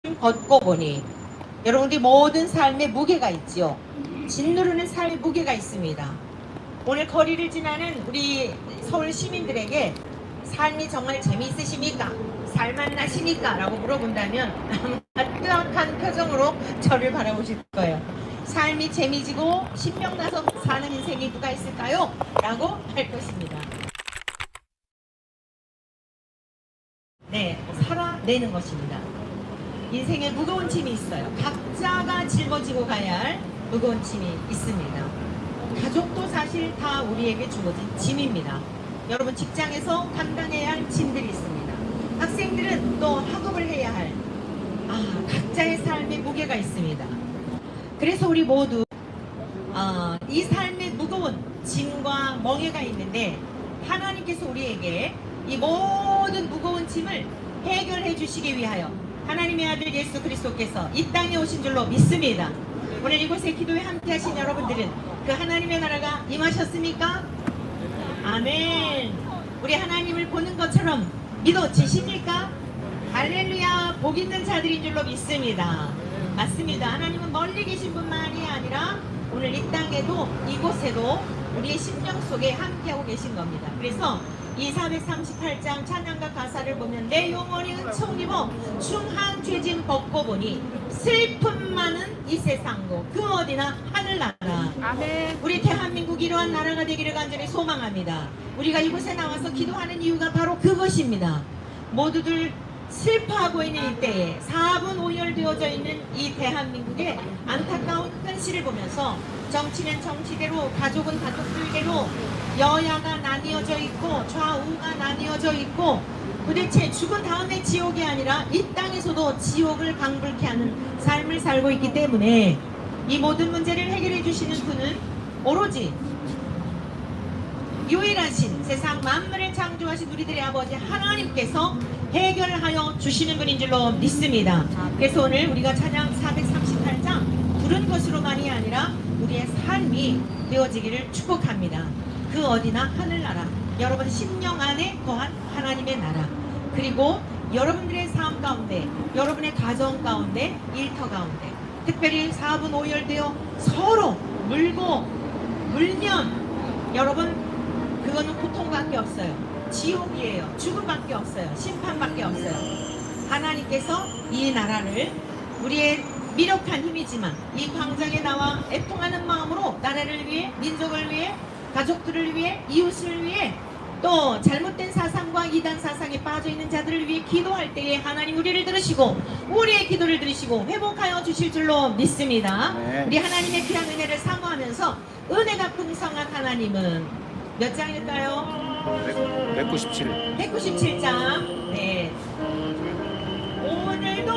벗고 보니 여러분들이 모든 삶에 무게가 있지요. 짓누르는 삶에 무게가 있습니다. 오늘 거리를 지나는 우리 서울 시민들에게 삶이 정말 재미있으십니까? 살맛나십니까? 라고 물어본다면 아마 뜨악한 표정으로 저를 바라보실 거예요. 삶이 재미지고 신명나서 사는 인생이 누가 있을까요? 라고 할 것입니다. 네, 살아내는 것입니다. 인생에 무거운 짐이 있어요. 각자가 짊어지고 가야 할 무거운 짐이 있습니다. 가족도 사실 다 우리에게 주어진 짐입니다. 여러분 직장에서 감당해야 할 짐들이 있습니다. 학생들은 또 학업을 해야 할 각자의 삶에 무게가 있습니다. 그래서 우리 모두 이 삶에 무거운 짐과 멍에가 있는데 하나님께서 우리에게 이 모든 무거운 짐을 해결해 주시기 위하여 하나님의 아들 예수 그리스도께서 이 땅에 오신 줄로 믿습니다. 오늘 이곳에 기도에 함께 하신 여러분들은 그 하나님의 나라가 임하셨습니까? 아멘. 우리 하나님을 보는 것처럼 믿어지십니까? 할렐루야. 복 있는 자들인 줄로 믿습니다. 맞습니다. 하나님은 멀리 계신 분만이 아니라 오늘 이 땅에도 이곳에도 우리의 심령 속에 함께하고 계신 겁니다. 그래서 이 438장 찬양가 가사를 보면 내 영혼이 은총 입어 중한 죄짐 벗고 보니 슬픔 많은 이 세상고 그 어디나 하늘나라. 아멘. 우리 대한민국 이러한 나라가 되기를 간절히 소망합니다. 우리가 이곳에 나와서 기도하는 이유가 바로 그것입니다. 모두들 슬퍼하고 있는 이때에 4분 5열 되어져 있는 이 대한민국의 안타까운 현실을 보면서 정치는 정치대로 가족은 가족들대로 여야가 나뉘어져 있고 좌우가 나뉘어져 있고 도대체 죽은 다음에 지옥이 아니라 이 땅에서도 지옥을 방불케 하는 삶을 살고 있기 때문에 이 모든 문제를 해결해 주시는 분은 오로지 유일하신 세상 만물을 창조하신 우리들의 아버지 하나님께서 해결하여 주시는 분인 줄로 믿습니다. 그래서 오늘 우리가 찬양 438장 부른 것으로만이 아니라 우리의 삶이 되어지기를 축복합니다. 그 어디나 하늘나라, 여러분 심령 안에 거한 하나님의 나라, 그리고 여러분들의 삶 가운데, 여러분의 가정 가운데, 일터 가운데 특별히 4분 5열되어 서로 물면 여러분 그거는 고통밖에 없어요. 지옥이에요. 죽음밖에 없어요. 심판밖에 없어요. 하나님께서 이 나라를 우리의 미력한 힘이지만 이 광장에 나와 애통하는 마음으로 나라를 위해, 민족을 위해, 가족들을 위해, 이웃을 위해, 또 잘못된 사상과 이단 사상에 빠져있는 자들을 위해 기도할 때에 하나님 우리를 들으시고 우리의 기도를 들으시고 회복하여 주실 줄로 믿습니다. 네. 우리 하나님의 귀한 은혜를 사모하면서 은혜가 풍성한 하나님은 몇 장일까요? 197. 197장. 네. 오늘도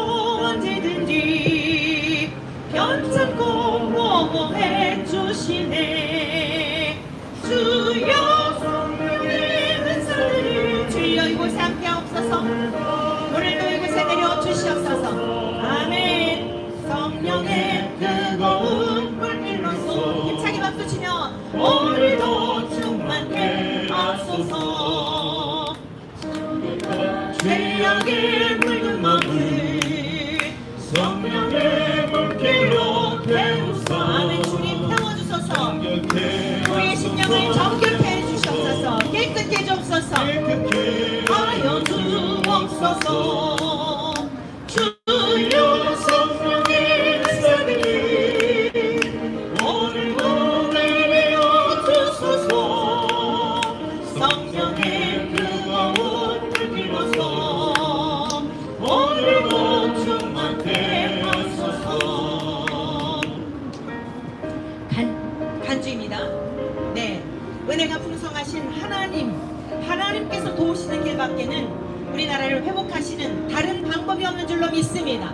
언제든지 편찮고 보호해 주시네. 주여 성령의 은사를 주여 이곳에 함께 하옵소서. 오늘도 이곳에 내려 주시옵소서. 아멘. 성령의 뜨거운 불길로서 힘차게 박수 치며 오늘도 충만케 하소서. 죄악의 붉은 마음을 성령의 불길로 태우사. 아멘. 주님 태워주소서. 우리의 심령을 정결케 해주시옵소서. 깨끗게 해주옵소서. 하여 주옵소서. 주여 성령의 은사들이 오늘도 내려 주소서. 성령의 뜨거운 불길로서 오늘도 충만케 하소서. 간주입니다. 네, 은혜가 풍성하신 하나님께서 도우시는 길밖에는 우리나라를 회복하시는 다른 방법이 없는 줄로 믿습니다.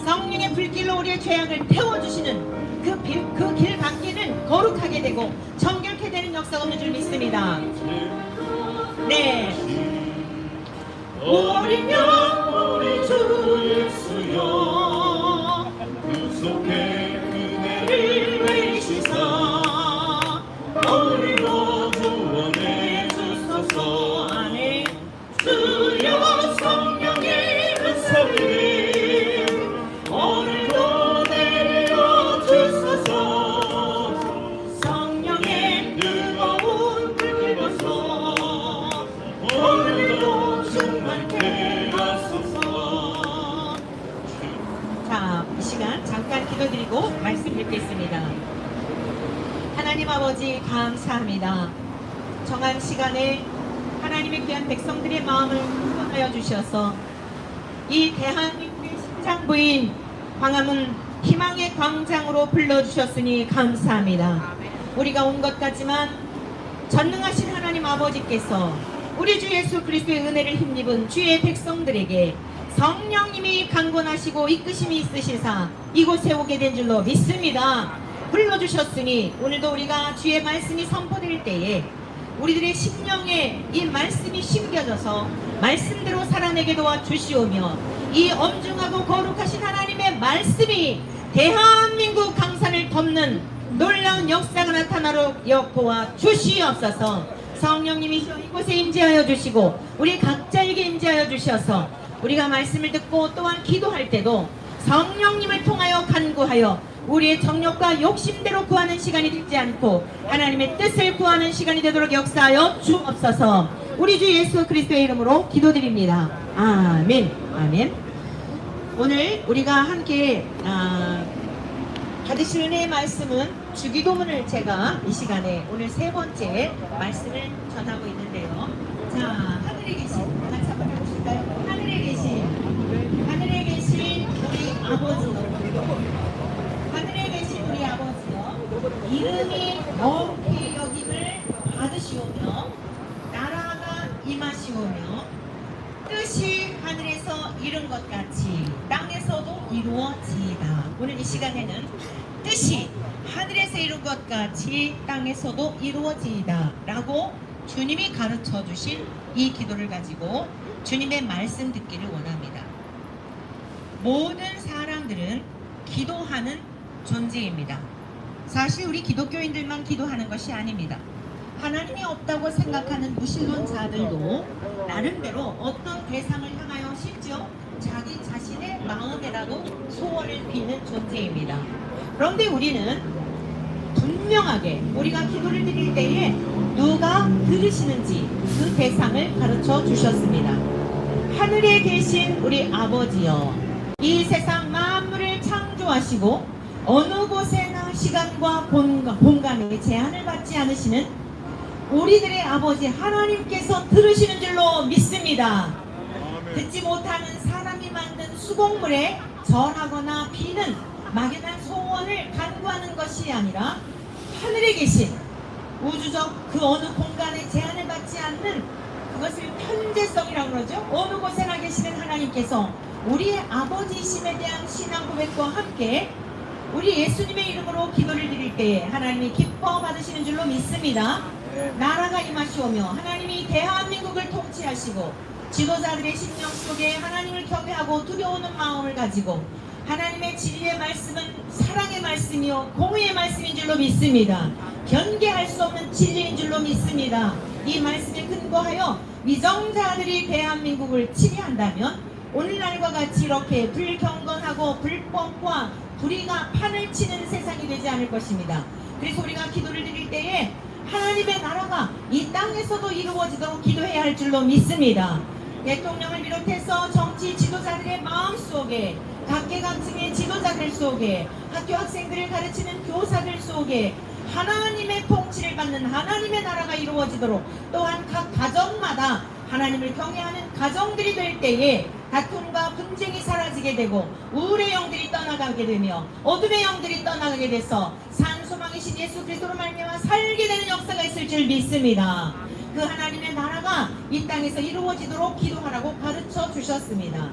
성령의 불길로 우리의 죄악을 태워주시는 그 길 밖에는 거룩하게 되고 정결케 되는 역사가 없는 줄 믿습니다. 네. 어린 양 우리 주 예수여 구속의 은혜를 내리시사 오늘도 구원해 주소서. 아멘. 주여 성령의 은사를 이 시간 잠깐 기도드리고 말씀 읽겠습니다. 하나님 아버지 감사합니다. 정한 시간에 하나님의 귀한 백성들의 마음을 구원하여 주셔서 이 대한민국의 심장부인 광화문 희망의 광장으로 불러주셨으니 감사합니다. 우리가 온 것 같지만 전능하신 하나님 아버지께서 우리 주 예수 그리스도의 은혜를 힘입은 주의 백성들에게 성령님이 강권하시고 이끄심이 있으시사 이곳에 오게 된 줄로 믿습니다. 불러주셨으니 오늘도 우리가 주의 말씀이 선포될 때에 우리들의 심령에 이 말씀이 심겨져서 말씀대로 살아내게 도와주시오며 이 엄중하고 거룩하신 하나님의 말씀이 대한민국 강산을 덮는 놀라운 역사가 나타나도록 도와주시옵소서. 성령님이 이곳에 임재하여 주시고 우리 각자에게 임재하여 주셔서 우리가 말씀을 듣고 또한 기도할 때도 성령님을 통하여 간구하여 우리의 정욕과 욕심대로 구하는 시간이 되지 않고 하나님의 뜻을 구하는 시간이 되도록 역사하여 주옵소서. 우리 주 예수 그리스도의 이름으로 기도드립니다. 아멘. 아멘. 오늘 우리가 함께 받으실 은혜의 말씀은 주기도문을 제가 이 시간에 오늘 세 번째 말씀을 전하고 있는데요. 자, 하늘에 계신, 같이 한번 해보실까요? 하늘에 계신 우리 아버지, 하늘에 계신 우리 아버지여, 이름이 거룩히 여김을 받으시오며 나라가 임하시오며 뜻이 하늘에서 이룬 것 같이 땅에서도 이루어지이다. 오늘 이 시간에는 뜻이 하늘에서 이룬 것 같이 땅에서도 이루어지이다 라고 주님이 가르쳐 주신 이 기도를 가지고 주님의 말씀 듣기를 원합니다. 모든 사람들은 기도하는 존재입니다. 사실 우리 기독교인들만 기도하는 것이 아닙니다. 하나님이 없다고 생각하는 무신론자들도 나름대로 어떤 대상을 향하여 심지어 자기 자신의 마음에라도 소원을 비는 존재입니다. 그런데 우리는 분명하게 우리가 기도를 드릴 때에 누가 들으시는지 그 대상을 가르쳐 주셨습니다. 하늘에 계신 우리 아버지여, 이 세상 만물을 창조하시고 어느 곳에나 시간과 공간에 제한을 받지 않으시는 우리들의 아버지 하나님께서 들으시는 줄로 믿습니다. 듣지 못하는 사람이 만든 수곡물에 절하거나 비는 막연한 소원을 간구하는 것이 아니라 하늘에 계신 우주적 그 어느 공간에 제한을 받지 않는 그것을 편재성이라고 그러죠. 어느 곳에나 계시는 하나님께서 우리의 아버지이심에 대한 신앙 고백과 함께 우리 예수님의 이름으로 기도를 드릴 때에 하나님이 기뻐 받으시는 줄로 믿습니다. 나라가 임하시오며 하나님이 대한민국을 통치하시고 지도자들의 심령 속에 하나님을 경외하고 두려워하는 마음을 가지고 하나님의 진리의 말씀은 사랑의 말씀이요 공의의 말씀인 줄로 믿습니다. 변개할 수 없는 진리인 줄로 믿습니다. 이 말씀에 근거하여 위정자들이 대한민국을 치리한다면 오늘날과 같이 이렇게 불경건하고 불법과 불의가 판을 치는 세상이 되지 않을 것입니다. 그래서 우리가 기도를 드릴 때에 하나님의 나라가 이 땅에서도 이루어지도록 기도해야 할 줄로 믿습니다. 대통령을 비롯해서 정치 지도자들의 마음속에 각계각층의 지도자들 속에 학교 학생들을 가르치는 교사들 속에 하나님의 통치를 받는 하나님의 나라가 이루어지도록 또한 각 가정마다 하나님을 경외하는 가정들이 될 때에 다툼과 분쟁이 사라지게 되고 우울의 영들이 떠나가게 되며 어둠의 영들이 떠나가게 돼서 산소망이신 예수 그리스도로 말미암아 살게 되는 역사가 있을 줄 믿습니다. 그 하나님의 나라가 이 땅에서 이루어지도록 기도하라고 가르쳐 주셨습니다.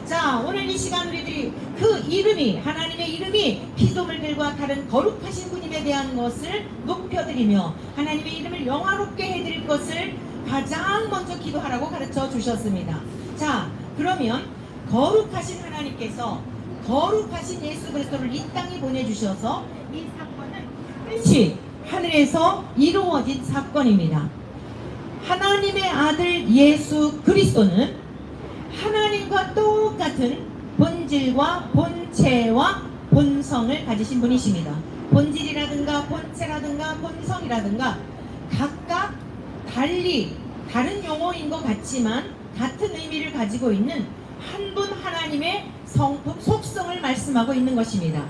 자, 오늘 이 시간 우리들이 그 이름이 하나님의 이름이 피조물들과 다른 거룩하신 분임에 대한 것을 높여드리며 하나님의 이름을 영화롭게 해드릴 것을 가장 먼저 기도하라고 가르쳐 주셨습니다. 자, 그러면 거룩하신 하나님께서 거룩하신 예수 그리스도를 이 땅에 보내주셔서 이 사건은 뜻이 하늘에서 이루어진 사건입니다. 하나님의 아들 예수 그리스도는 하나님과 똑같은 본질과 본체와 본성을 가지신 분이십니다. 본질이라든가 본체라든가 본성이라든가 각각 달리 다른 용어인 것 같지만 같은 의미를 가지고 있는 한 분 하나님의 성품 속성을 말씀하고 있는 것입니다.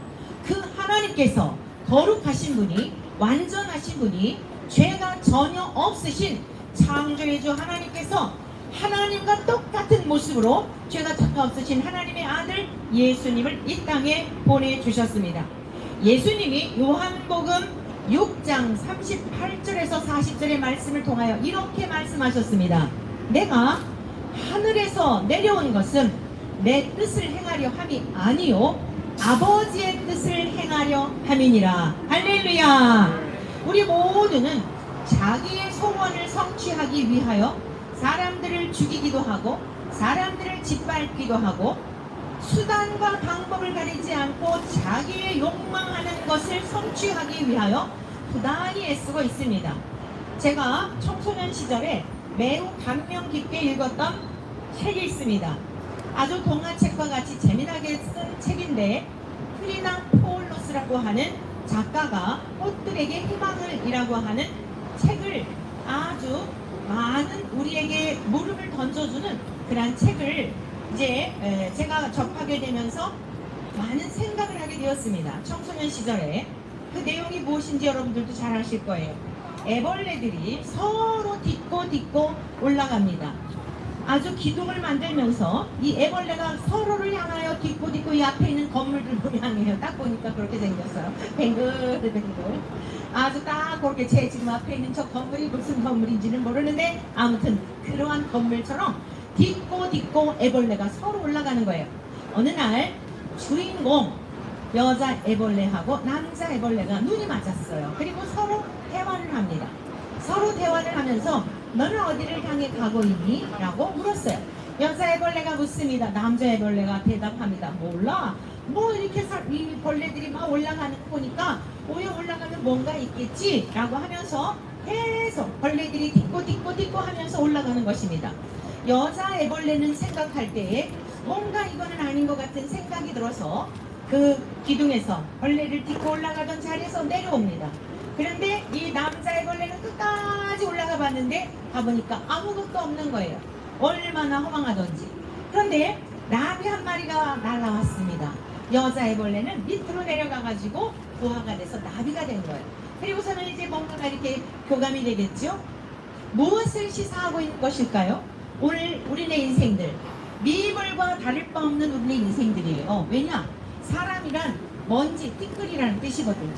그 하나님께서 거룩하신 분이, 완전하신 분이, 죄가 전혀 없으신 창조의 주 하나님께서 하나님과 똑같은 모습으로 죄가 전혀 없으신 하나님의 아들 예수님을 이 땅에 보내주셨습니다. 예수님이 요한복음 6장 38절에서 40절의 말씀을 통하여 이렇게 말씀하셨습니다. 내가 하늘에서 내려온 것은 내 뜻을 행하려 함이 아니요 아버지의 뜻을 행하려 함이니라. 할렐루야. 우리 모두는 자기의 소원을 성취하기 위하여 사람들을 죽이기도 하고 사람들을 짓밟기도 하고 수단과 방법을 가리지 않고 자기의 욕망하는 것을 성취하기 위하여 부단히 애쓰고 있습니다. 제가 청소년 시절에 매우 감명 깊게 읽었던 책이 있습니다. 아주 동화책과 같이 재미나게 쓴 책인데 프리나 포울로스라고 하는 작가가 꽃들에게 희망을 이라고 하는 책을 아주 많은 우리에게 물음을 던져주는 그런 책을 이제 제가 접하게 되면서 많은 생각을 하게 되었습니다. 청소년 시절에 그 내용이 무엇인지 여러분들도 잘 아실 거예요. 애벌레들이 서로 딛고 올라갑니다. 아주 기둥을 만들면서 이 애벌레가 서로를 향하여 딛고 이 앞에 있는 건물들을 향해요. 딱 보니까 그렇게 생겼어요. 뱅글뱅글. 아주 딱 그렇게 제 지금 앞에 있는 저 건물이 무슨 건물인지는 모르는데 아무튼 그러한 건물처럼 딛고 애벌레가 서로 올라가는 거예요. 어느 날 주인공 여자 애벌레하고 남자 애벌레가 눈이 맞았어요. 그리고 서로 대화를 합니다. 서로 대화를 하면서 너는 어디를 향해 가고 있니? 라고 물었어요. 여자 애벌레가 묻습니다. 남자 애벌레가 대답합니다. 몰라. 뭐 이렇게 이 벌레들이 막 올라가는 거 보니까 오해 올라가면 뭔가 있겠지? 라고 하면서 계속 벌레들이 딛고 하면서 올라가는 것입니다. 여자 애벌레는 생각할 때에 뭔가 이거는 아닌 것 같은 생각이 들어서 그 기둥에서 벌레를 딛고 올라가던 자리에서 내려옵니다. 그런데 이 남자 애벌레는 끝까지 올라가 봤는데 가보니까 아무것도 없는 거예요. 얼마나 허망하던지. 그런데 나비 한 마리가 날아왔습니다. 여자 애벌레는 밑으로 내려가가지고 부화가 돼서 나비가 된 거예요. 그리고서는 이제 뭔가가 이렇게 교감이 되겠죠. 무엇을 시사하고 있는 것일까요? 오늘 우리네 인생들 미물과 다를 바 없는 우리네 인생들이에요. 왜냐? 사람이란 먼지, 띠끌이라는 뜻이거든요.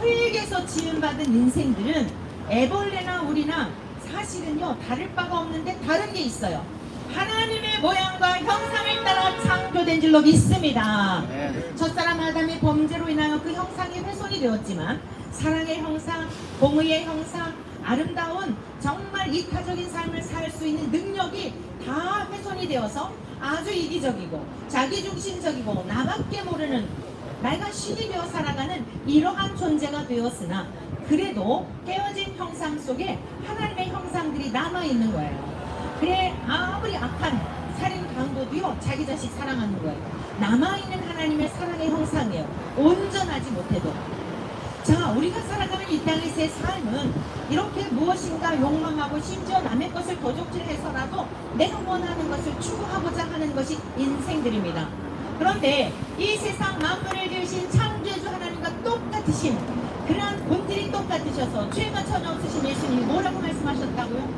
흙에서 지음받은 인생들은 애벌레나 우리나 사실은요 다를 바가 없는데 다른 게 있어요. 하나님의 모양과 형상을 따라 창조된 줄로 믿습니다. 첫사람 아담의 범죄로 인하여 그 형상이 훼손이 되었지만 사랑의 형상, 공의의 형상, 아름다운 정말 이타적인 삶을 살 수 있는 능력이 다 훼손이 되어서 아주 이기적이고 자기중심적이고 나밖에 모르는 나이가 신이 되어 살아가는 이러한 존재가 되었으나 그래도 깨어진 형상 속에 하나님의 형상들이 남아있는 거예요. 그래 아무리 악한 살인 강도도요 자기 자식 사랑하는 거예요. 남아있는 하나님의 사랑의 형상이에요. 온전하지 못해도. 자, 우리가 살아가는 이 땅에서의 삶은 이렇게 무엇인가 욕망하고 심지어 남의 것을 도적질해서라도 내가 원하는 것을 추구하고자 하는 것이 인생들입니다. 그런데 이 세상 만물을 지으신 창조주 하나님과 똑같으신 그러한 본질이 똑같으셔서 죄가 전혀 없으신 예수님이 뭐라고 말씀하셨다고요?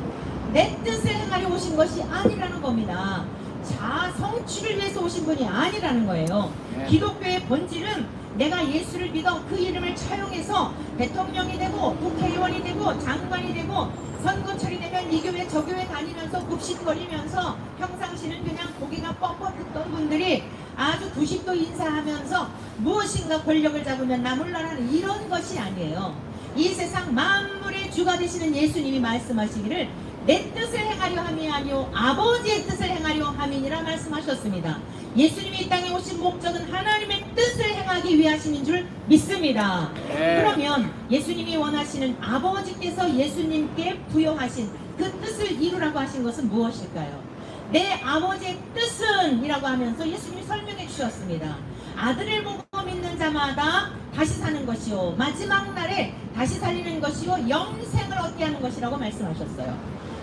내 뜻을 행하려 오신 것이 아니라는 겁니다. 자, 성취를 위해서 오신 분이 아니라는 거예요. 기독교의 본질은 내가 예수를 믿어 그 이름을 차용해서 대통령이 되고 국회의원이 되고 장관이 되고 선거철이 되면 이 교회 저 교회 다니면서 굽신거리면서 평상시는 그냥 고개가 뻣뻣했던 분들이 아주 90도 인사하면서 무엇인가 권력을 잡으면 나몰라라는 이런 것이 아니에요. 이 세상 만물의 주가 되시는 예수님이 말씀하시기를 내 뜻을 행하려 함이 아니요 아버지의 뜻을 행하려 함이니라 말씀하셨습니다. 예수님이 이 땅에 오신 목적은 하나님의 뜻을 행하기 위하심인 줄 믿습니다. 그러면 예수님이 원하시는 아버지께서 예수님께 부여하신 그 뜻을 이루라고 하신 것은 무엇일까요? 내 아버지의 뜻은 이라고 하면서 예수님이 설명해 주셨습니다. 아들을 보고 믿는 자마다 다시 사는 것이요 마지막 날에 다시 살리는 것이요 영생을 얻게 하는 것이라고 말씀하셨어요.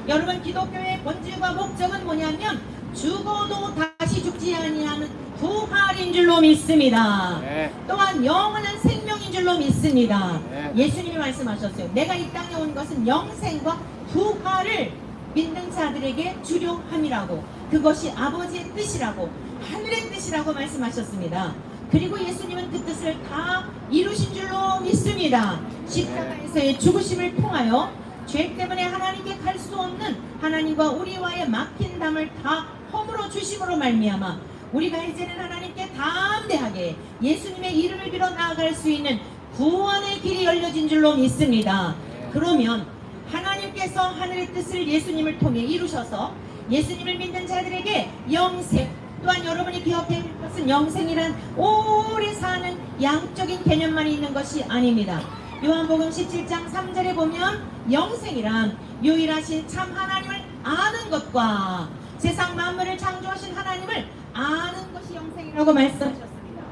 여러분 기독교의 본질과 목적은 뭐냐면 죽어도 다시 다시 죽지 아니하는 부활인 줄로 믿습니다. 네. 또한 영원한 생명인 줄로 믿습니다. 네. 예수님이 말씀하셨어요. 내가 이 땅에 온 것은 영생과 부활을 믿는 자들에게 주려 함이라고, 그것이 아버지의 뜻이라고, 하늘의 뜻이라고 말씀하셨습니다. 그리고 예수님은 그 뜻을 다 이루신 줄로 믿습니다. 십자가에서의 죽으심을 통하여 죄 때문에 하나님께 갈 수 없는 하나님과 우리와의 막힌 담을 다 허물어 주심으로 말미암아 우리가 이제는 하나님께 담대하게 예수님의 이름을 빌어 나아갈 수 있는 구원의 길이 열려진 줄로 믿습니다. 그러면 하나님께서 하늘의 뜻을 예수님을 통해 이루셔서 예수님을 믿는 자들에게 영생, 또한 여러분이 기억해야 할 것은 영생이란 오래 사는 양적인 개념만 있는 것이 아닙니다. 요한복음 17장 3절에 보면 영생이란 유일하신 참 하나님을 아는 것과 세상 만물을 창조하신 하나님을 아는 것이 영생이라고 말씀하셨습니다.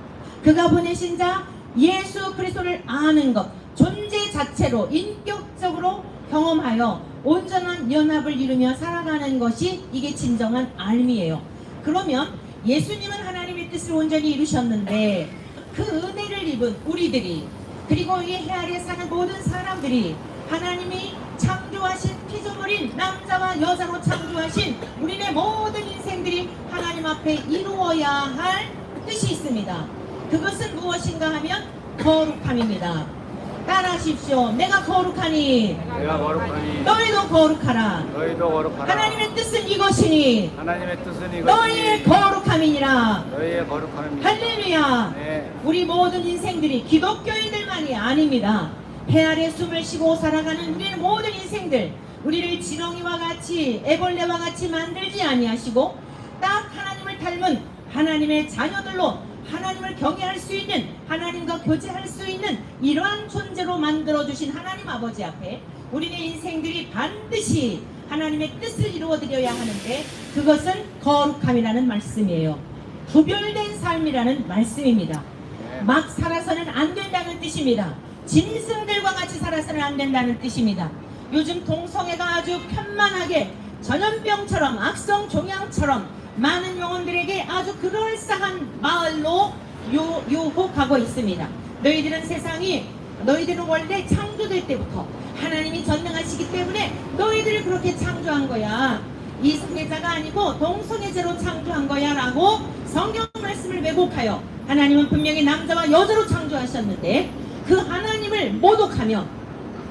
그가 보내신 자 예수 그리스도를 아는 것, 존재 자체로 인격적으로 경험하여 온전한 연합을 이루며 살아가는 것이 이게 진정한 알미예요. 그러면 예수님은 하나님의 뜻을 온전히 이루셨는데 그 은혜를 입은 우리들이, 그리고 이 해 아래 사는 모든 사람들이 하나님이 창조하신 피조물인 남자와 여자로 창조하신 우리네 모든 인생들이 하나님 앞에 이루어야 할 뜻이 있습니다. 그것은 무엇인가 하면 거룩함입니다. 따라하십시오. 내가 거룩하니 내가 거룩하니 너희도 거룩하라. 너희도 거룩하라. 하나님의 뜻은 이것이니 하나님의 뜻은 너희의 이것이니 거룩함이니라. 너희의 거룩함입니다. 할렐루야. 네. 우리 모든 인생들이 기독교인들만이 아닙니다. 해 아래 숨을 쉬고 살아가는 우리의 모든 인생들, 우리를 지렁이와 같이 애벌레와 같이 만들지 아니하시고 딱 하나님을 닮은 하나님의 자녀들로 하나님을 경외할 수 있는, 하나님과 교제할 수 있는 이러한 존재로 만들어주신 하나님 아버지 앞에 우리의 인생들이 반드시 하나님의 뜻을 이루어드려야 하는데 그것은 거룩함이라는 말씀이에요. 구별된 삶이라는 말씀입니다. 막 살아서는 안 된다는 뜻입니다. 짐승들과 같이 살아서는 안 된다는 뜻입니다. 요즘 동성애가 아주 편만하게 전염병처럼 악성 종양처럼 많은 영혼들에게 아주 그럴싸한 마을로 유혹하고 있습니다. 너희들은 세상이, 너희들은 원래 창조될 때부터 하나님이 전능하시기 때문에 너희들을 그렇게 창조한 거야. 이성애자가 아니고 동성애자로 창조한 거야 라고 성경 말씀을 왜곡하여 하나님은 분명히 남자와 여자로 창조하셨는데 그 하나님을 모독하며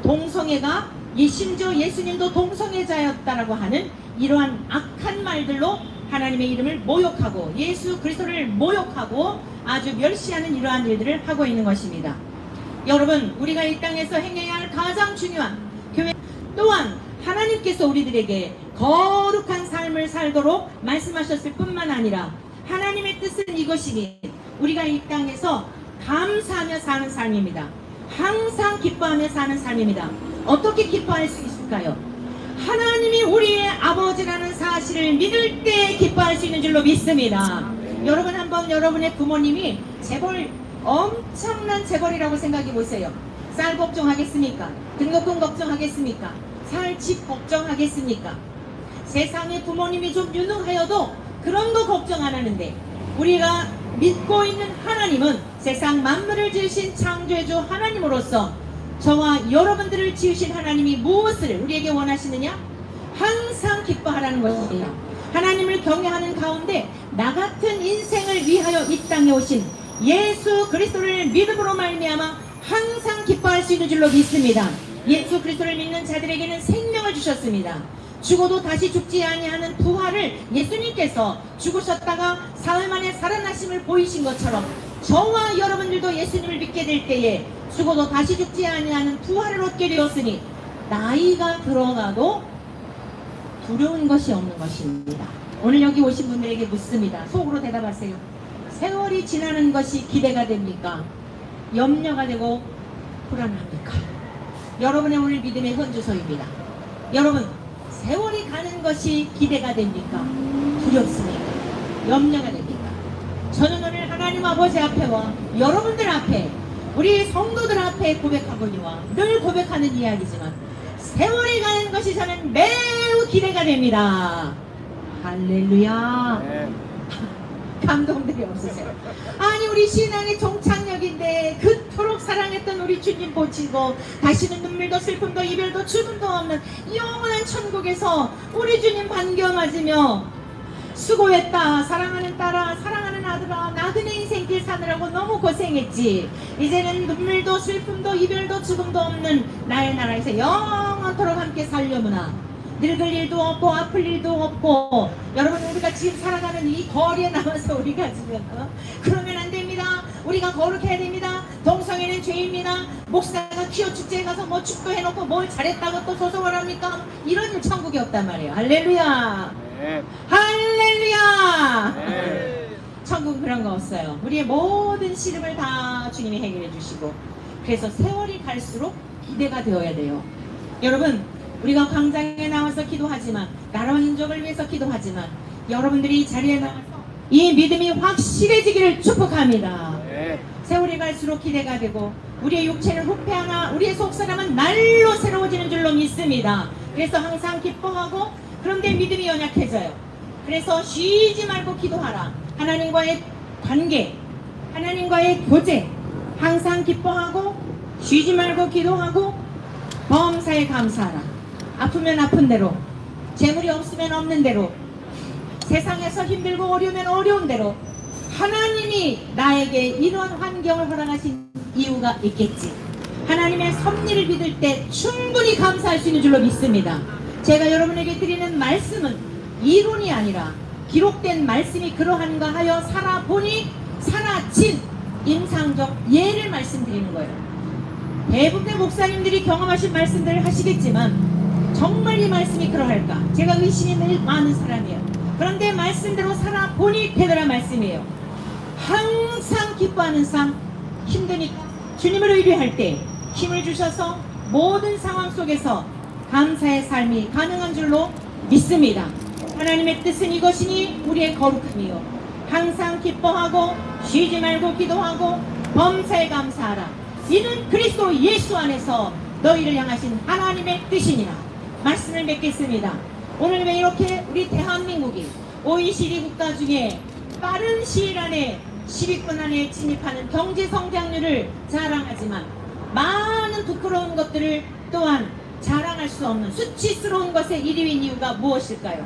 동성애가, 심지어 예수님도 동성애자였다라고 하는 이러한 악한 말들로 하나님의 이름을 모욕하고 예수 그리스도를 모욕하고 아주 멸시하는 이러한 일들을 하고 있는 것입니다. 여러분, 우리가 이 땅에서 행해야 할 가장 중요한 교회, 또한 하나님께서 우리들에게 거룩한 삶을 살도록 말씀하셨을 뿐만 아니라 하나님의 뜻은 이것이니 우리가 이 땅에서 감사하며 사는 삶입니다. 항상 기뻐하며 사는 삶입니다. 어떻게 기뻐할 수 있을까요? 하나님이 우리의 아버지라는 사실을 믿을 때 기뻐할 수 있는 줄로 믿습니다. 여러분, 한번 여러분의 부모님이 재벌, 엄청난 재벌이라고 생각해 보세요. 쌀 걱정하겠습니까? 등록금 걱정하겠습니까? 살 집 걱정하겠습니까? 세상에 부모님이 좀 유능하여도 그런 거 걱정 안 하는데 우리가 믿고 있는 하나님은 세상 만물을 지으신 창조주 하나님으로서 저와 여러분들을 지으신 하나님이 무엇을 우리에게 원하시느냐? 항상 기뻐하라는 것입니다. 하나님을 경외하는 가운데 나 같은 인생을 위하여 이 땅에 오신 예수 그리스도를 믿음으로 말미암아 항상 기뻐할 수 있는 줄로 믿습니다. 예수 그리스도를 믿는 자들에게는 생명을 주셨습니다. 죽어도 다시 죽지 아니하는 부활을 예수님께서 죽으셨다가 사흘 만에 살아나심을 보이신 것처럼 저와 여러분들도 예수님을 믿게 될 때에 죽어도 다시 죽지 아니하는 부활을 얻게 되었으니 나이가 들어가도 두려운 것이 없는 것입니다. 오늘 여기 오신 분들에게 묻습니다. 속으로 대답하세요. 세월이 지나는 것이 기대가 됩니까? 염려가 되고 불안합니까? 여러분의 오늘 믿음의 현주소입니다. 여러분, 세월이 가는 것이 기대가 됩니까? 두렵습니까? 염려가 됩니까? 저는 오늘 하나님 아버지 앞에와 여러분들 앞에 우리 성도들 앞에 고백하거니와 늘 고백하는 이야기지만 세월이 가는 것이 저는 매우 기대가 됩니다. 할렐루야. 네. 감동들이 없으세요? 아니 우리 신앙의 종착역인데 그토록 사랑했던 우리 주님 보시고 다시는 눈물도 슬픔도 이별도 죽음도 없는 영원한 천국에서 우리 주님 반겨 맞으며 수고했다 사랑하는 딸아 사랑하는 아들아 나그네 인생길 사느라고 너무 고생했지. 이제는 눈물도 슬픔도 이별도 죽음도 없는 나의 나라에서 영원토록 함께 살려무나. 늙을 일도 없고 아플 일도 없고. 여러분 우리가 지금 살아가는 이 거리에 나와서 우리가 지금 그러면 안 됩니다. 우리가 거룩해야 됩니다. 동성애는 죄입니다. 목사가 퀴어 축제에 가서 뭐 축도해놓고 뭘 잘했다고 또 소송을 합니까? 이런 일 천국이 없단 말이에요. 할렐루야. 네. 할렐루야. 네. 천국은 그런 거 없어요. 우리의 모든 시름을 다 주님이 해결해 주시고. 그래서 세월이 갈수록 기대가 되어야 돼요. 여러분 우리가 광장에 나와서 기도하지만 나라 민족을 위해서 기도하지만 여러분들이 이 자리에 나와서 이 믿음이 확실해지기를 축복합니다. 네. 세월이 갈수록 기대가 되고 우리의 육체는 후패하나 우리의 속사람은 날로 새로워지는 줄로 믿습니다. 그래서 항상 기뻐하고 그런데 믿음이 연약해져요. 그래서 쉬지 말고 기도하라. 하나님과의 관계, 하나님과의 교제 항상 기뻐하고 쉬지 말고 기도하고 범사에 감사하라. 아프면 아픈 대로, 재물이 없으면 없는 대로, 세상에서 힘들고 어려우면 어려운 대로 하나님이 나에게 이런 환경을 허락하신 이유가 있겠지. 하나님의 섭리를 믿을 때 충분히 감사할 수 있는 줄로 믿습니다. 제가 여러분에게 드리는 말씀은 이론이 아니라 기록된 말씀이 그러한가 하여 살아보니 살아진 임상적 예를 말씀드리는 거예요. 대부분의 목사님들이 경험하신 말씀들을 하시겠지만 정말 이 말씀이 그러할까? 제가 의심이 늘 많은 사람이에요. 그런데 말씀대로 살아보니 되더란 말씀이에요. 항상 기뻐하는 삶, 힘드니까 주님을 의뢰할 때 힘을 주셔서 모든 상황 속에서 감사의 삶이 가능한 줄로 믿습니다. 하나님의 뜻은 이것이니 우리의 거룩함이요 항상 기뻐하고 쉬지 말고 기도하고 범사에 감사하라. 이는 그리스도 예수 안에서 너희를 향하신 하나님의 뜻이니라. 말씀을 맺겠습니다. 오늘 왜 이렇게 우리 대한민국이 OECD 국가 중에 빠른 시일 안에 10위권 안에 진입하는 경제 성장률을 자랑하지만 많은 부끄러운 것들을 또한 자랑할 수 없는 수치스러운 것의 1위인 이유가 무엇일까요?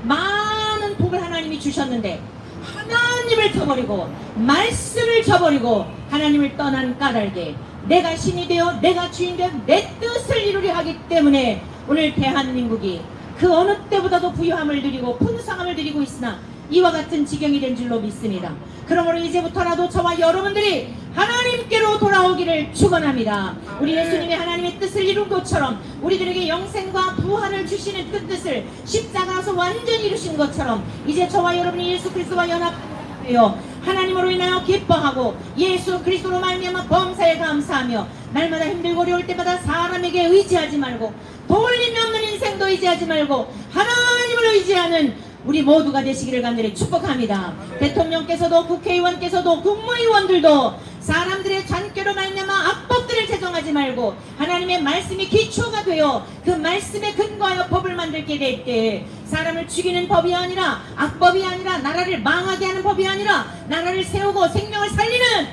많은 복을 하나님이 주셨는데 하나님을 저버리고 말씀을 저버리고 하나님을 떠난 까닭에 내가 신이 되어 내가 주인 되어 내 뜻을 이루려 하기 때문에 오늘 대한민국이 그 어느 때보다도 부유함을 누리고 풍성함을 누리고 있으나 이와 같은 지경이 된 줄로 믿습니다. 그러므로 이제부터라도 저와 여러분들이 하나님께로 돌아오기를 축원합니다. 우리 예수님이 하나님의 뜻을 이룬 것처럼 우리들에게 영생과 부활을 주시는 그 뜻을 십자가에서 완전히 이루신 것처럼 이제 저와 여러분이 예수 그리스도와 연합하여 하나님으로 인하여 기뻐하고 예수 그리스도로 말미암아 범사에 감사하며 날마다 힘들고 어려울 때마다 사람에게 의지하지 말고 돌림이 없는 인생도 의지하지 말고 하나님을 의지하는 우리 모두가 되시기를 간절히 축복합니다. 대통령께서도 국회의원께서도 국무위원들도 사람들의 잔꾀로 말미암아 악법들을 제정하지 말고 하나님의 말씀이 기초가 되어 그 말씀에 근거하여 법을 만들게 될 때 사람을 죽이는 법이 아니라 악법이 아니라 나라를 망하게 하는 법이 아니라 나라를 세우고 생명을 살리는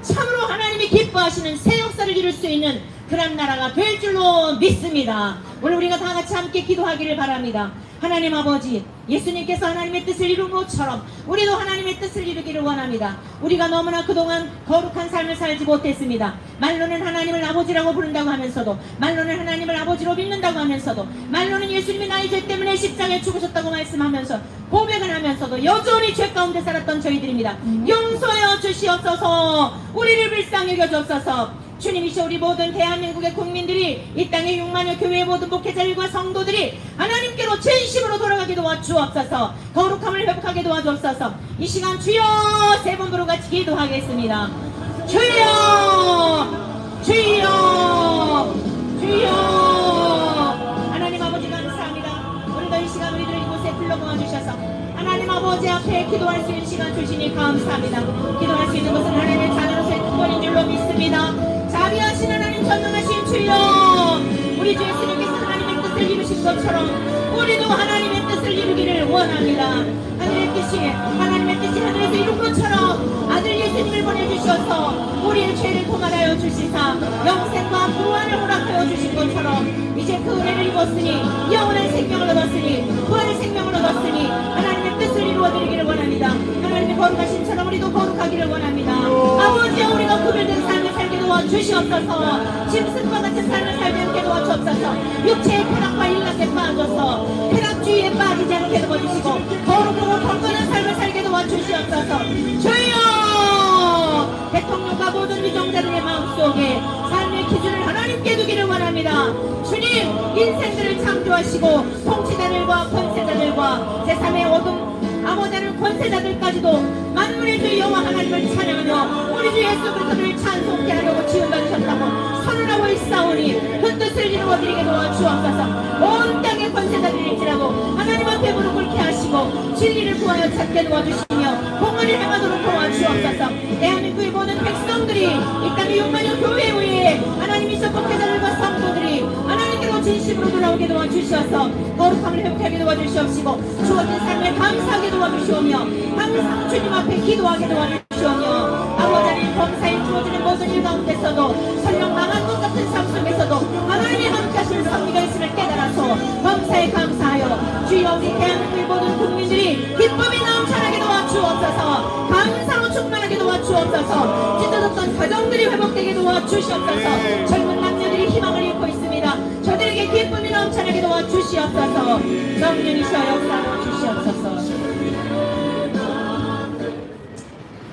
참으로 하나님이 기뻐하시는 새 역사를 이룰 수 있는 그런 나라가 될 줄로 믿습니다. 오늘 우리가 다 같이 함께 기도하기를 바랍니다. 하나님 아버지, 예수님께서 하나님의 뜻을 이룬 것처럼 우리도 하나님의 뜻을 이루기를 원합니다. 우리가 너무나 그동안 거룩한 삶을 살지 못했습니다. 말로는 하나님을 아버지라고 부른다고 하면서도 말로는 하나님을 아버지로 믿는다고 하면서도 말로는 예수님이 나의 죄 때문에 십자가에 죽으셨다고 말씀하면서 고백을 하면서도 여전히 죄 가운데 살았던 저희들입니다. 용서하여 주시옵소서. 우리를 불쌍히 여겨주옵소서. 주님이시 우리 모든 대한민국의 국민들이 이 땅의 6만여 교회의 모든 목회자들과 성도들이 하나님께로 진심으로 돌아가게 도와주옵소서. 거룩함을 회복하게 도와주옵소서. 이 시간 주여 세 번 부르고 같이 기도하겠습니다. 주여 주여 주여. 하나님 아버지 감사합니다. 오늘도 이 시간 우리들을 이곳에 불러 모아주셔서 하나님 아버지 앞에 기도할 수 있는 시간 주시니 감사합니다. 기도할 수 있는 것은 하나님의 자녀로서의 특권인 줄로 믿습니다. 자비하신 하나님 전능하신 주여, 우리 주 예수님께서 하나님의 뜻을 이루신 것처럼 우리도 하나님의 뜻을 이루기를 원합니다. 하나님의 뜻이 하늘에서 이룬 것처럼 아들 예수님을 보내주셔서 우리의 죄를 통하여 주시사 영생과 구원을 허락하여 주신 것처럼 이제 그 은혜를 입었으니 영원한 생명을 얻었으니 구원의 생명을 얻었으니 하나님의 뜻을 이루어드리기를 원합니다. 하나님의 거룩하심처럼 우리도 거룩하기를 원합니다. 아버지, 우리가 구별된 삶을 살게 도와주시옵소서. 짐승과 같은 삶을 살게 함께 도와주옵소서. 육체의 쾌락과 일락에 빠져서 쾌락주의에 빠지지 않게 도와주시고 거룩하고 경건한 삶을 살게 도와주시옵소서. 주여, 대통령과 모든 위정자들의 마음속에 삶의 기준을 하나님께 두기를 원합니다. 주님, 인생들을 창조하시고 통치자들과 권세자들과 제3의 어둠 암호자는 권세자들까지도 만물의 주 여호와 하나님을 찬양하며 우리 주 예수 그리스도를 찬송케 하려고 지원받으셨다고 선언하고 있사오니 그 뜻을 이루어드리게 도와주옵소서. 온 땅의 권세자들일지라도 하나님 앞에 무릎 꿇게 하시고 진리를 구하여 찾게 도와주시며 공의를 행하도록 도와주옵소서. 대한민국의 모든 백성들이 이 땅의 6만여 교회 위에 하나님이서 목회자들과 성도들이 하나님께로 진심으로 돌아오게 도와주셔서 거룩함을 회복하게 도와주시옵시고 주어진 삶에 감사하게 도와주시오며 항상 주님 앞에 기도하게 도와주시오며 아버지, 범사에 주어지는 모든 일 가운데서도 설령 망한 것 같은 삶 속에서도 하나님의 함께하시는 섭리가 있음을 깨달아서 범사에 감사하여 주여 우리 대한민국의 모든 국민들이 기쁨이 넘쳐나게 도와주옵소서. 감사로 충만하게 도와주옵소서. 찢어졌던 가정들이 회복되게 도와주시옵소서. 젊은 남녀들이 희망을 잃고 있습니다. 저들에게 기쁨이 넘쳐나게 도와주시옵소서. 성령이시여 역사하여 주시옵소서.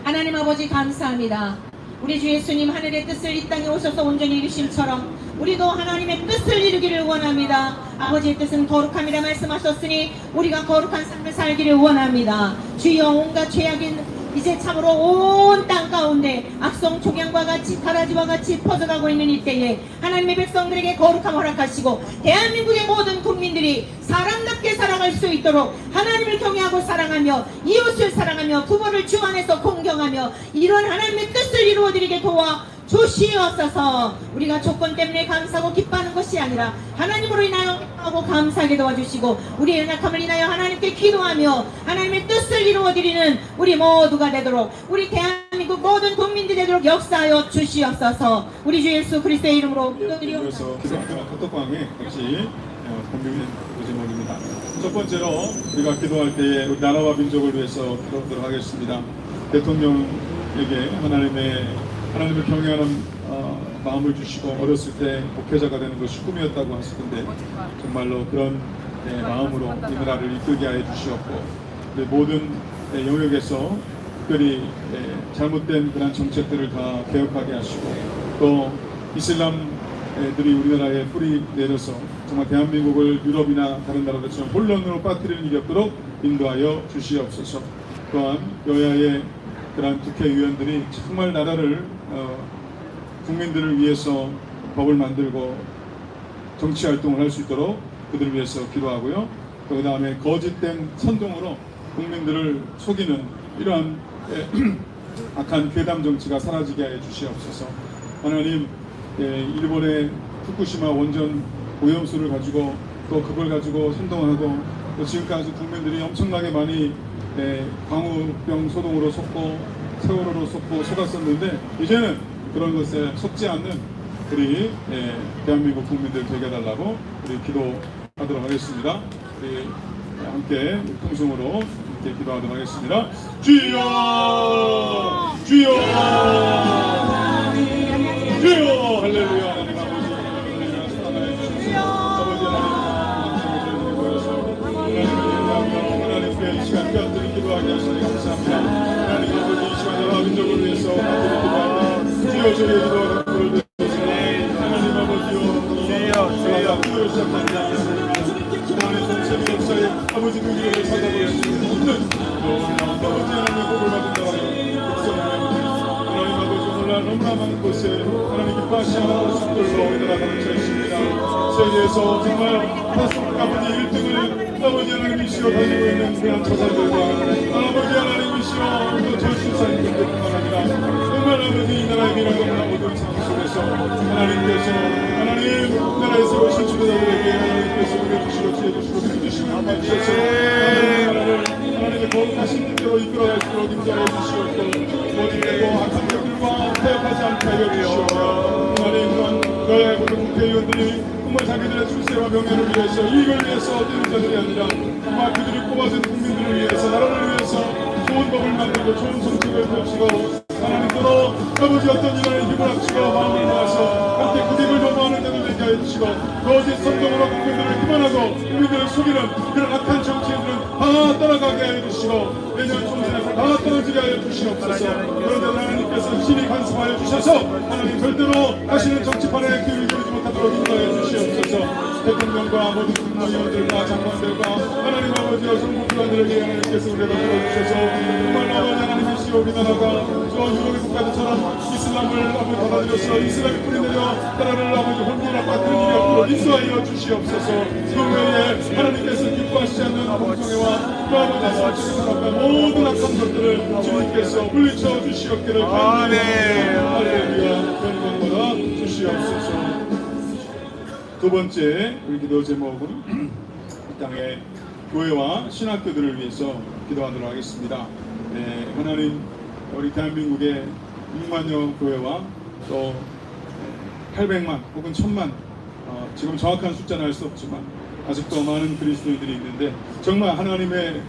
하나님 아버지, 감사합니다. 우리 주 예수님 하늘의 뜻을 이 땅에 오셔서 온전히 이루심처럼 우리도 하나님의 뜻을 이루기를 원합니다. 아버지의 뜻은 거룩함이라 말씀하셨으니 우리가 거룩한 삶을 살기를 원합니다. 주여, 온갖 죄악인 이제 참으로 온 땅 가운데 악성 종양과 같이 가라지와 같이 퍼져가고 있는 이때에 하나님의 백성들에게 거룩함 허락하시고 대한민국의 모든 국민들이 사람답게 살아갈 수 있도록 하나님을 경외하고 사랑하며 이웃을 사랑하며 부모를 주 안에서 공경하며 이런 하나님의 뜻을 이루어드리게 도와주시옵소서. 우리가 조건 때문에 감사하고 기뻐하는 것이 아니라 하나님으로 인하여 하고 감사하게 도와주시고 우리의 연약함을 인하여 하나님께 기도하며 하나님의 뜻을 이루어드리는 우리 모두가 되도록 우리 대한민국 모든 국민들이 되도록 역사하여 주시옵소서. 우리 주 예수 그리스도의 이름으로 기도드리옵소서. 그래서 기독교와 카톡방에 같이 공유해 보지입니다. 첫 번째로 우리가 기도할 때에 우리 나라와 민족을 위해서 기도하도록 하겠습니다. 대통령에게 하나님을 경외하는 마음을 주시고 어렸을 때 목회자가 되는 것이 꿈이었다고 하시던데 정말로 그런 마음으로 이 나라를 이끌게 하여 주시옵고 모든 영역에서 특별히 잘못된 그런 정책들을 다 개혁하게 하시고 또 이슬람들이 우리나라에 뿌리 내려서 정말 대한민국을 유럽이나 다른 나라들처럼 혼란으로 빠뜨리는 일이 없도록 인도하여 주시옵소서. 또한 여야의 그런 국회의원들이 정말 나라를 국민들을 위해서 법을 만들고 정치활동을 할 수 있도록 그들을 위해서 기도하고요. 또 그 다음에 거짓된 선동으로 국민들을 속이는 이러한 악한 괴담 정치가 사라지게 해 주시옵소서. 하나님, 일본의 후쿠시마 원전 오염수를 가지고 또 그걸 가지고 선동하고 또 지금까지 국민들이 엄청나게 많이 광우병 소동으로 속고 세월호로 속고 속았었는데 이제는 그런 것에 속지 않는 우리 대한민국 국민들 되게 해달라고 우리 기도하도록 하겠습니다. 우리 함께 통성으로 함께 기도하도록 하겠습니다. 주여, 주여, 주여, 할렐루야. 하나님 아버지, 하나님께 이 시간 뼈들이 기도하게 하시니 감사합니다. 하나님 아버지, 이 시간 나라 민족을 위해서 기도합니다. 주여, 주여, 기도하는 것을 드리시니 하나님 아버지요, 주여, 주여, 시작합니다. 하나님 전체 역사에 아버지 그 일을 찾아보시는 없는 아버지 하나님의 복을 받은다고 하나님 아버지 오늘날 너무나 많은 곳에 하나님 기뻐하시는 모습들로 우리나라가 넘쳐있습니다. 세계에서 정말 아버지 1등을 아버지 하나님이시여 가지고 있는 그런 저자들과 아버지 하나님이시여 또 전신사님들 뿐만 아니라 정말 아버지 이 나라의 미래가 모든 상황 속에서 하나님께서 하나님 나라에서 오신 주도자들에게 하나님께서 우리 주시고 지혜 주시고 인도해 주셔서 하나님의 거룩하신 뜻대로 이끌어갈 수 있도록 인도해 주시옵고 모든 되고 악한 것들과 타협하지 않게 하여 주시옵고 하나님 또한 너의 모든 국회의원들이 정말 자기들의 출세와 명예를 위해서 이익을 위해서 뛰는 자들이 아니라 정말 그들이 뽑아준 국민들을 위해서 나라를 위해서 좋은 법을 만들고 좋은 정책을 펼치고 하나님 또로 아버지 어떤 일에 힘을 합치고 마음을 모아서 함께 그 힘을 도모하는 자들 되게 하여 주시고 거짓 선동으로 국민들을 기만하고 국민들을 속이는 그런 악한 정치인들은 다 떠나가게 하여 주시고 내년 총선에서 다 떨어지게 하여 주시옵소서. 그런데 하나님께서 신이 간섭하여 주셔서 하나님 절대로 다시는 정치판에 기울이 되지 못하도록 인도하여 주시옵소서. 대통령과 모든 국무위원들과 장관들과 하나님 아버지와 정부기관들에게 하나님께서 은혜를 들어주셔서 정말 아버지 하나님이시오 우리나라가 저 유럽의 국가들처럼 이슬람을 아버지 받아들여서 이슬람이 뿌리내려 나라를 아버지 혼돈을 빠뜨리는 일이 없도록 인도하여 주시옵소서. 그 외에 하나님께서 기뻐하시지 않는 공정회와 또 아버지 사실과 모든 악한 것들을 주님께서 물리쳐 주시옵기를 간절히 할렐루야 영광받아 주시옵소서. 두 번째 우리 기도 제목은 이 땅의 교회와 신학교들을 위해서 기도하도록 하겠습니다. 하나님 우리 대한민국의 6만여 교회와 또 800만 혹은 1000만 지금 정확한 숫자는 알 수 없지만 아직도 많은 그리스도인들이 있는데 정말 하나님의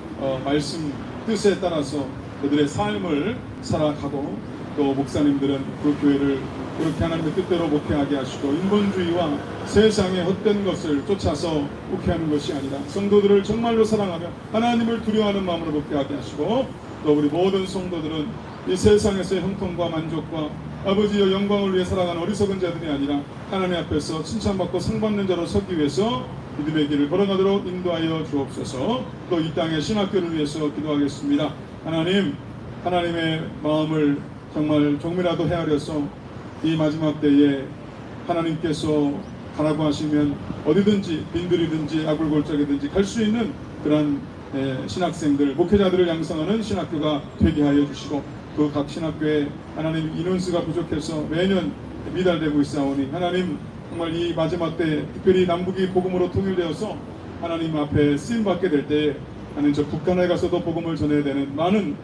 말씀 뜻에 따라서 그들의 삶을 살아가고 또 목사님들은 그 교회를 그렇게 하나님의 뜻대로 목회하게 하시고 인본주의와 세상의 헛된 것을 쫓아서 목회하는 것이 아니라 성도들을 정말로 사랑하며 하나님을 두려워하는 마음으로 목회하게 하시고 또 우리 모든 성도들은 이 세상에서의 형통과 만족과 아버지의 영광을 위해 살아가는 어리석은 자들이 아니라 하나님 앞에서 칭찬받고 상받는 자로 서기 위해서 믿음의 길을 걸어가도록 인도하여 주옵소서. 또 이 땅의 신학교를 위해서 기도하겠습니다. 하나님, 하나님의 마음을 정말 조금이라도 헤아려서 이 마지막 때에 하나님께서 가라고 하시면 어디든지 빈들이든지 아굴골짜기든지 갈 수 있는 그런 신학생들, 목회자들을 양성하는 신학교가 되게 하여 주시고 그 각 신학교에 하나님 인원수가 부족해서 매년 미달되고 있사오니 하나님 정말 이 마지막 때 특별히 남북이 복음으로 통일되어서 하나님 앞에 쓰임받게 될 때에 하나님 저 북한에 가서도 복음을 전해야 되는 많은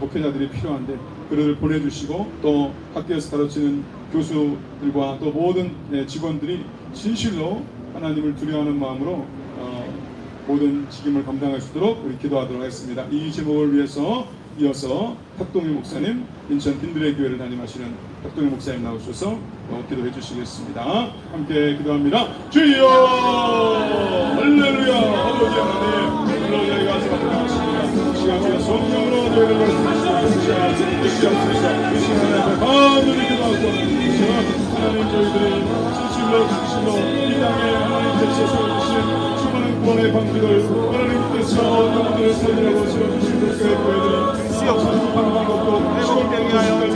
목회자들이 필요한데 그들을 보내주시고 또 학교에서 가르치는 교수들과 또 모든 직원들이 진실로 하나님을 두려워하는 마음으로 모든 직임을 감당할 수 있도록 우리 기도하도록 하겠습니다. 이 제목을 위해서 이어서 탁동희 목사님, 인천 빈들의 교회를 담임하시는 탁동희 목사님 나오셔서 기도해 주시겠습니다. 함께 기도합니다. 주여 할렐루야. 아버지 하나님 오늘 저희가 생각하겠습니다. 시간 중에 성령으로 저희를 말씀하시옵소서. 이 시간에 간절히 기도하고 하나님 저희들이 진실로 이 땅에 하나님께서 세워주신 수많은 구원의 방식을 하나님께서 영혼들을 살리라고 세워주신 그 교회들이 시험하는 것도 시골병이 하나님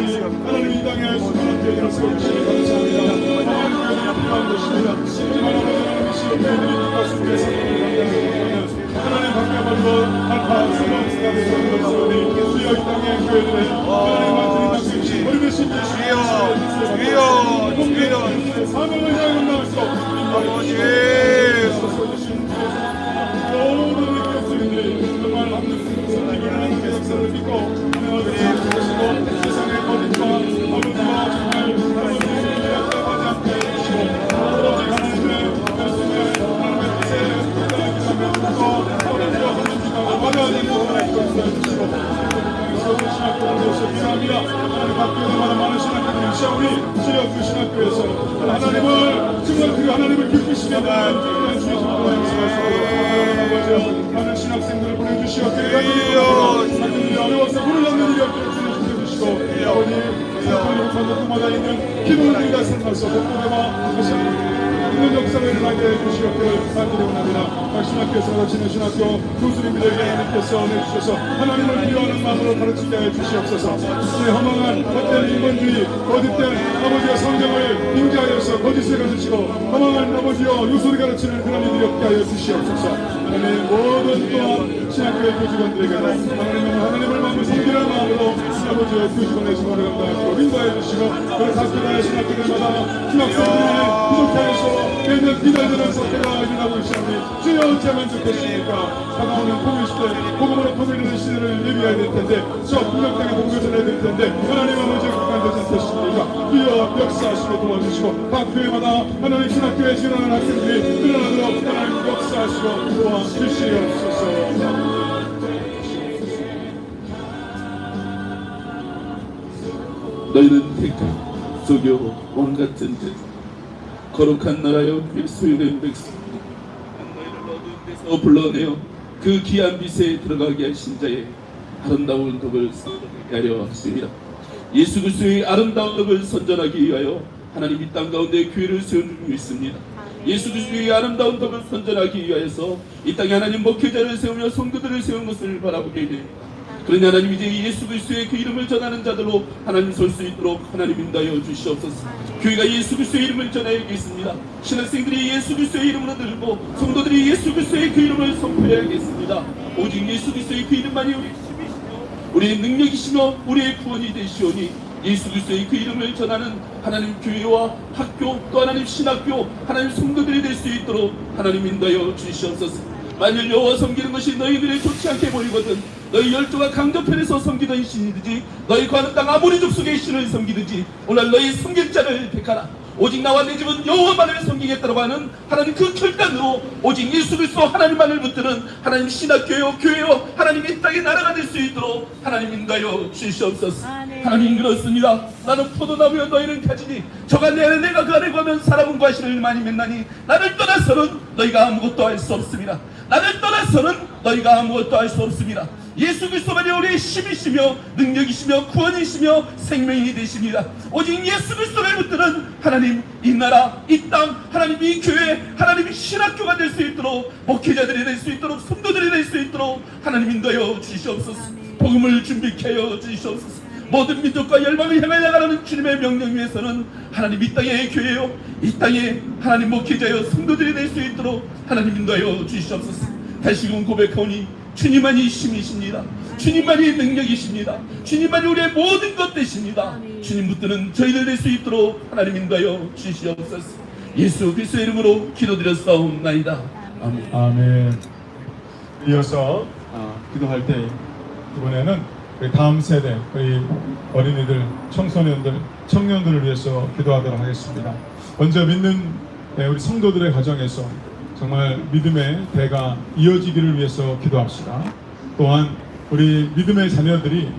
이 땅에 수많은 교회들을 세워주시니 감사합니다. 하나님 필요한 것입니다. 하나님 시험교회들이 가슴에서 하나님 밖에말로 알파 스마트가 되는 것으로니 주여 이 땅의 교회들의 하나님 완전히 당신 버리신 주여 사명을 향해 나갈 수 없는 모든 교수님들이 정말 성직을 하나님의 역사를 믿고 하나님을 세상의 거짓과 아버지와 정말 아버지의 약속하지 않게 해주시고 오직 하나님의 말씀에 하나님의 뜻에 따라가며 또 아버지와 하나님과 맞아야 되는 하나님과 해주시고 모든 신학교를 위해서 감사합니다. 하나님 학교마다 많은 신학교들이 있사오니 주여 그 신학교에서 하나님을 정말 그 하나님을 기쁘시게 하는 주의 성도의 역사가 많은 신학생들을 보내주시옵기를 학교들이 어려워서 문을 닫는 일이 없도록 주님께주시고 아버지 사건으로 전국마다 있는 기도를 다 살면서 복고대와 있는 역사를 일어나게 해주시옵기를 간절히 원합니다. 각 신학교에서 가르치는 신학교 교수님들에게 하나님께서 내주셔서 하나님을 필요하는 마음으로 가르치게 해주시옵소서. 이 허망한 헛된 인본주의 거짓된 아버지와 성경을 빙자하여서 거짓을 가르치고 허망한 아버지와 요소를 가르치는 그런 일이 없게 하여 주시옵소서. 하나님 모든 또한 신학교의 교직원들에게도 하나님을 마음을 섬기는 마음으로 아버지와 교직원의 직원을 감당하시고 인도해 주시고 그 각교의 신학교들마다 신학생들이 부족하여서 매년 기다리는 사태가 일어나고 있사오니 주여 어찌하면 좋겠습니까? 다가오는 코ቪ드 시대, 복음으로 통일되는 시대를 예비해야 될 텐데 저 분명하게 공개전해야 될 텐데 하나님 아버지 그만되지 않겠습니까? 주여 역사하시고 도와주시고 각 교회마다 하나님 신학교에 지원하는 학생들이 일어나도록 하나님 역사하시고 도와주시옵소서. 너희는 택한 소교 왕같은 자 거룩한 나라여 그 소유된 백성 너희를 어두운 데서 불러내어 그 귀한 빛에 들어가게 하신 자의 아름다운 덕을 선전하게 하려 하십니다. 예수 그리스도의 아름다운 덕을 선전하기 위하여 하나님 이 땅 가운데 교회를 세워주고 있습니다. 예수 그리스도의 아름다운 덕을 선전하기 위하여서 이 땅에 하나님 목회자를 세우며 성도들을 세운 것을 바라보게 됩니다. 그러니 하나님 이제 예수 그리스도의 그 이름을 전하는 자들로 하나님 설 수 있도록 하나님 인도하여 주시옵소서. 교회가 예수 그리스도의 이름을 전해야겠습니다. 신학생들이 예수 그리스도의 이름으로 들고 성도들이 예수 그리스도의 그 이름을 선포해야겠습니다. 오직 예수 그리스도의 그 이름만이 우리의 힘이시며 우리의 능력이시며 우리의 구원이 되시오니 예수 그리스도의 그 이름을 전하는 하나님 교회와 학교 또 하나님 신학교 하나님 성도들이 될 수 있도록 하나님 인도하여 주시옵소서. 만일 여호와 섬기는 것이 너희들이 좋지 않게 보이거든 너희 열조가 강저편에서 섬기던 신이든지 너희 거하는 땅 아모리 족속의 신을 섬기든지 오늘 너희 섬길 자를 택하라. 오직 나와 내 집은 여호와만을 섬기겠다고 하는 하나님 그 결단으로 오직 예수 그리스도 하나님만을 붙드는 하나님 신학교요 교회요 하나님 이 땅의 나라가 될 수 있도록 하나님 인도하여 주시옵소서. 하나님 그렇습니다. 나는 포도나무여 너희는 가지니 저가 내 안에 내가 그 안에 거하면 사람은 과실을 많이 맺나니 나를 떠나서는 너희가 아무것도 할 수 없습니다. 나를 떠나서는 너희가 아무것도 할 수 없습니다. 예수 그리스도만이 우리의 힘이시며 능력이시며 구원이시며 생명이 되십니다. 오직 예수 그리스도를 붙드는 하나님 이 나라 이 땅 하나님 이 교회 하나님 이 신학교가 될 수 있도록 목회자들이 될 수 있도록 성도들이 될 수 있도록 하나님 인도하여 주시옵소서. 복음을 준비케 하여 주시옵소서. 모든 민족과 열방을 향해 나가라는 주님의 명령 위에서는 하나님 이 땅의 교회요 이 땅의 하나님 목회자여 성도들이 될 수 있도록 하나님 인도하여 주시옵소서. 다시금 고백하오니 주님만이 힘이십니다. 주님만이 능력이십니다. 주님만이 우리의 모든 것 되십니다. 주님 붙드는 저희들 될 수 있도록 하나님 인도하여 주시옵소서. 예수 그리스도의 이름으로 기도드렸사옵나이다. 아멘. 아멘. 이어서 기도할 때 이번에는 우리 다음 세대 우리 어린이들 청소년들 청년들을 위해서 기도하도록 하겠습니다. 먼저 믿는 우리 성도들의 가정에서 정말 믿음의 대가 이어지기를 위해서 기도합시다. 또한 우리 믿음의 자녀들이